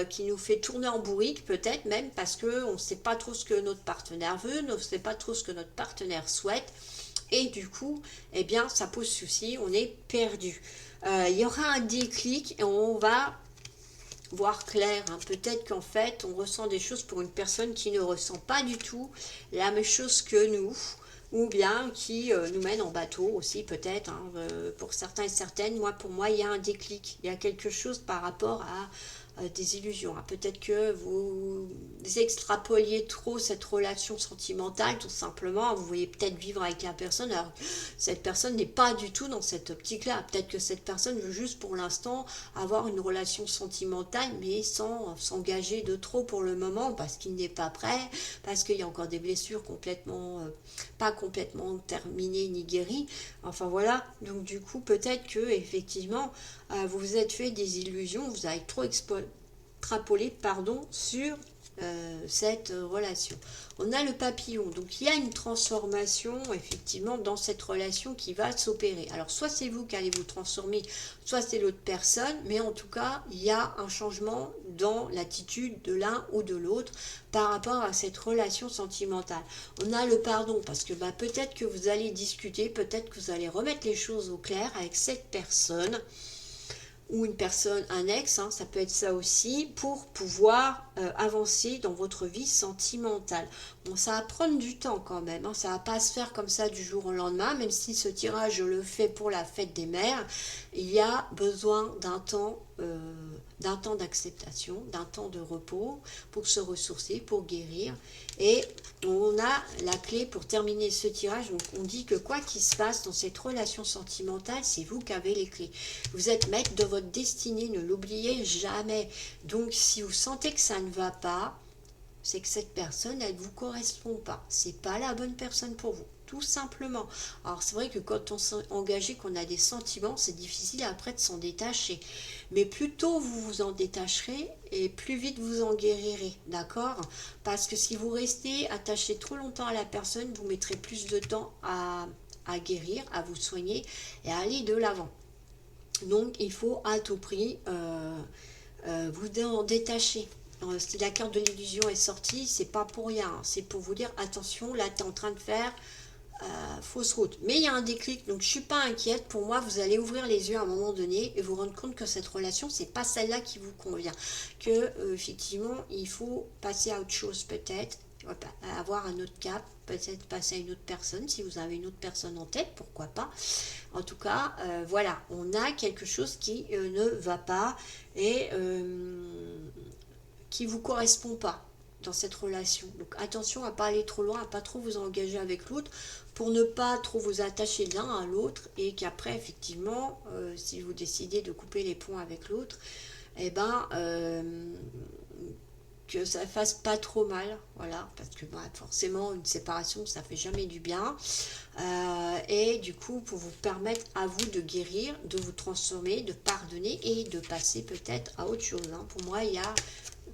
Speaker 1: qui nous fait tourner en bourrique peut-être même parce qu'on ne sait pas trop ce que notre partenaire veut, on ne sait pas trop ce que notre partenaire souhaite. Et du coup, eh bien, ça pose souci, on est perdu. Il y aura un déclic et on va voir clair. Hein. Peut-être qu'en fait, on ressent des choses pour une personne qui ne ressent pas du tout la même chose que nous, ou bien qui nous mène en bateau aussi, peut-être. Hein. Pour certains et certaines, pour moi, il y a un déclic. Il y a quelque chose par rapport à des illusions. Hein. Peut-être que vous extrapoliez trop cette relation sentimentale, tout simplement. Vous voyez peut-être vivre avec la personne, alors cette personne n'est pas du tout dans cette optique-là. Peut-être que cette personne veut juste pour l'instant avoir une relation sentimentale, mais sans s'engager de trop pour le moment, parce qu'il n'est pas prêt, parce qu'il y a encore des blessures complètement, pas complètement terminées ni guéries. Enfin voilà, donc du coup, peut-être que effectivement, vous vous êtes fait des illusions, vous avez trop extrapolé, sur cette relation. On a le papillon, donc il y a une transformation effectivement dans cette relation qui va s'opérer. Alors soit c'est vous qui allez vous transformer, soit c'est l'autre personne, mais en tout cas il y a un changement dans l'attitude de l'un ou de l'autre par rapport à cette relation sentimentale. On a le pardon parce que peut-être que vous allez discuter, peut-être que vous allez remettre les choses au clair avec cette personne ou une personne, un ex, hein, ça peut être ça aussi, pour pouvoir avancer dans votre vie sentimentale. Bon, ça va prendre du temps quand même, hein, ça va pas se faire comme ça du jour au lendemain, même si ce tirage, je le fais pour la fête des mères, il y a besoin d'un temps d'acceptation, d'un temps de repos pour se ressourcer, pour guérir. Et on a la clé pour terminer ce tirage. Donc on dit que quoi qu'il se passe dans cette relation sentimentale, c'est vous qui avez les clés. Vous êtes maître de votre destinée, ne l'oubliez jamais. Donc si vous sentez que ça ne va pas, c'est que cette personne, elle ne vous correspond pas. C'est pas la bonne personne pour vous, tout simplement. Alors c'est vrai que quand on s'est engagé, qu'on a des sentiments, c'est difficile après de s'en détacher. Mais plus tôt vous vous en détacherez, et plus vite vous en guérirez, d'accord? Parce que si vous restez attaché trop longtemps à la personne, vous mettrez plus de temps à guérir, à vous soigner et à aller de l'avant. Donc il faut à tout prix vous en détacher. Si la carte de l'illusion est sortie, c'est pas pour rien, hein. C'est pour vous dire attention, là tu es en train de faire fausse route. Mais il y a un déclic, donc je suis pas inquiète. Pour moi, vous allez ouvrir les yeux à un moment donné et vous rendre compte que cette relation, c'est pas celle-là qui vous convient. Que effectivement, il faut passer à autre chose peut-être, avoir un autre cap, peut-être passer à une autre personne. Si vous avez une autre personne en tête, pourquoi pas. En tout cas, voilà, on a quelque chose qui ne va pas et qui vous correspond pas dans cette relation. Donc attention à pas aller trop loin, à pas trop vous engager avec l'autre pour ne pas trop vous attacher l'un à l'autre et qu'après effectivement, si vous décidez de couper les ponts avec l'autre, eh ben que ça fasse pas trop mal, voilà, parce que bah, forcément une séparation ça fait jamais du bien. Et du coup pour vous permettre à vous de guérir, de vous transformer, de pardonner et de passer peut-être à autre chose, hein. Pour moi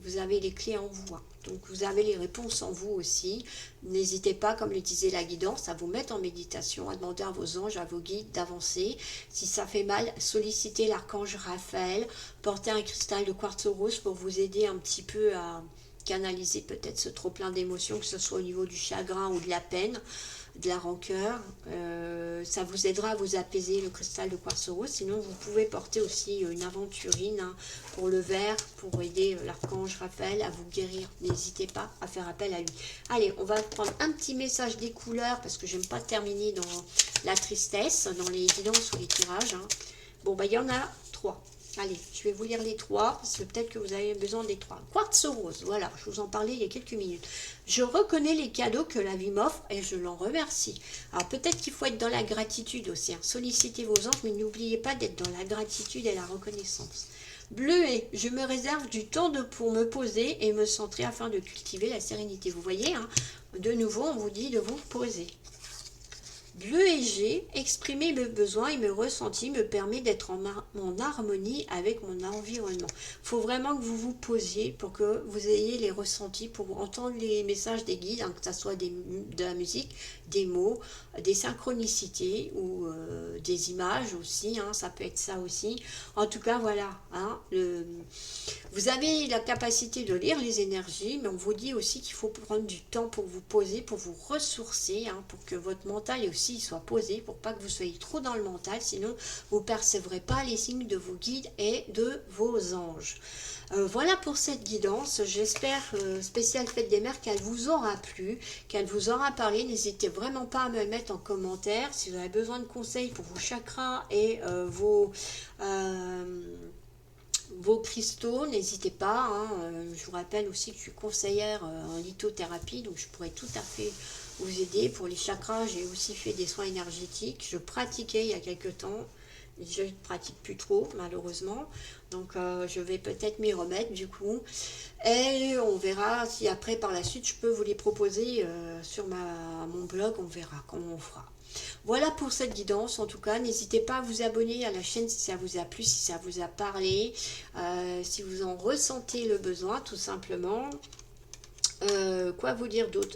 Speaker 1: vous avez les clés en vous, hein. Donc vous avez les réponses en vous aussi. N'hésitez pas, comme le disait la guidance, à vous mettre en méditation, à demander à vos anges, à vos guides d'avancer. Si ça fait mal, sollicitez l'archange Raphaël, portez un cristal de quartz rose pour vous aider un petit peu à canaliser peut-être ce trop plein d'émotions, que ce soit au niveau du chagrin ou de la peine, de la rancœur. Ça vous aidera à vous apaiser, le cristal de quartz rose. Sinon vous pouvez porter aussi une aventurine, hein, pour le verre, pour aider l'archange Raphaël à vous guérir. N'hésitez pas à faire appel à lui. Allez, on va prendre un petit message des couleurs parce que j'aime pas terminer dans la tristesse, dans les guidances ou les tirages, hein. Bon, bah il y en a 3. Allez, je vais vous lire les 3, parce que peut-être que vous avez besoin des 3. Quartz rose, voilà, je vous en parlais il y a quelques minutes. Je reconnais les cadeaux que la vie m'offre et je l'en remercie. Alors peut-être qu'il faut être dans la gratitude aussi, hein. Sollicitez vos anges, mais n'oubliez pas d'être dans la gratitude et la reconnaissance. Bleuet, je me réserve du temps pour me poser et me centrer afin de cultiver la sérénité. Vous voyez, hein, de nouveau, on vous dit de vous poser. Bleu et G, exprimer mes besoins et mes ressentis me permet d'être en harmonie avec mon environnement. Il faut vraiment que vous vous posiez pour que vous ayez les ressentis, pour entendre les messages des guides, hein, que ce soit de la musique, des mots, des synchronicités ou des images aussi, hein, ça peut être ça aussi. En tout cas, voilà, hein, vous avez la capacité de lire les énergies, mais on vous dit aussi qu'il faut prendre du temps pour vous poser, pour vous ressourcer, hein, pour que votre mental aussi soit posé, pour pas que vous soyez trop dans le mental, sinon vous ne percevrez pas les signes de vos guides et de vos anges. Voilà pour cette guidance. J'espère, spéciale fête des mères, qu'elle vous aura plu, qu'elle vous aura parlé. N'hésitez vraiment pas à me le mettre en commentaire. Si vous avez besoin de conseils pour vos chakras et vos cristaux, n'hésitez pas, hein. Je vous rappelle aussi que je suis conseillère en lithothérapie, donc je pourrais tout à fait vous aider. Pour les chakras, j'ai aussi fait des soins énergétiques. Je pratiquais il y a quelques temps. Je ne pratique plus trop, malheureusement. Donc, je vais peut-être m'y remettre, du coup. Et on verra si après, par la suite, je peux vous les proposer sur mon blog. On verra comment on fera. Voilà pour cette guidance. En tout cas, n'hésitez pas à vous abonner à la chaîne si ça vous a plu, si ça vous a parlé, si vous en ressentez le besoin, tout simplement. Quoi vous dire d'autre ?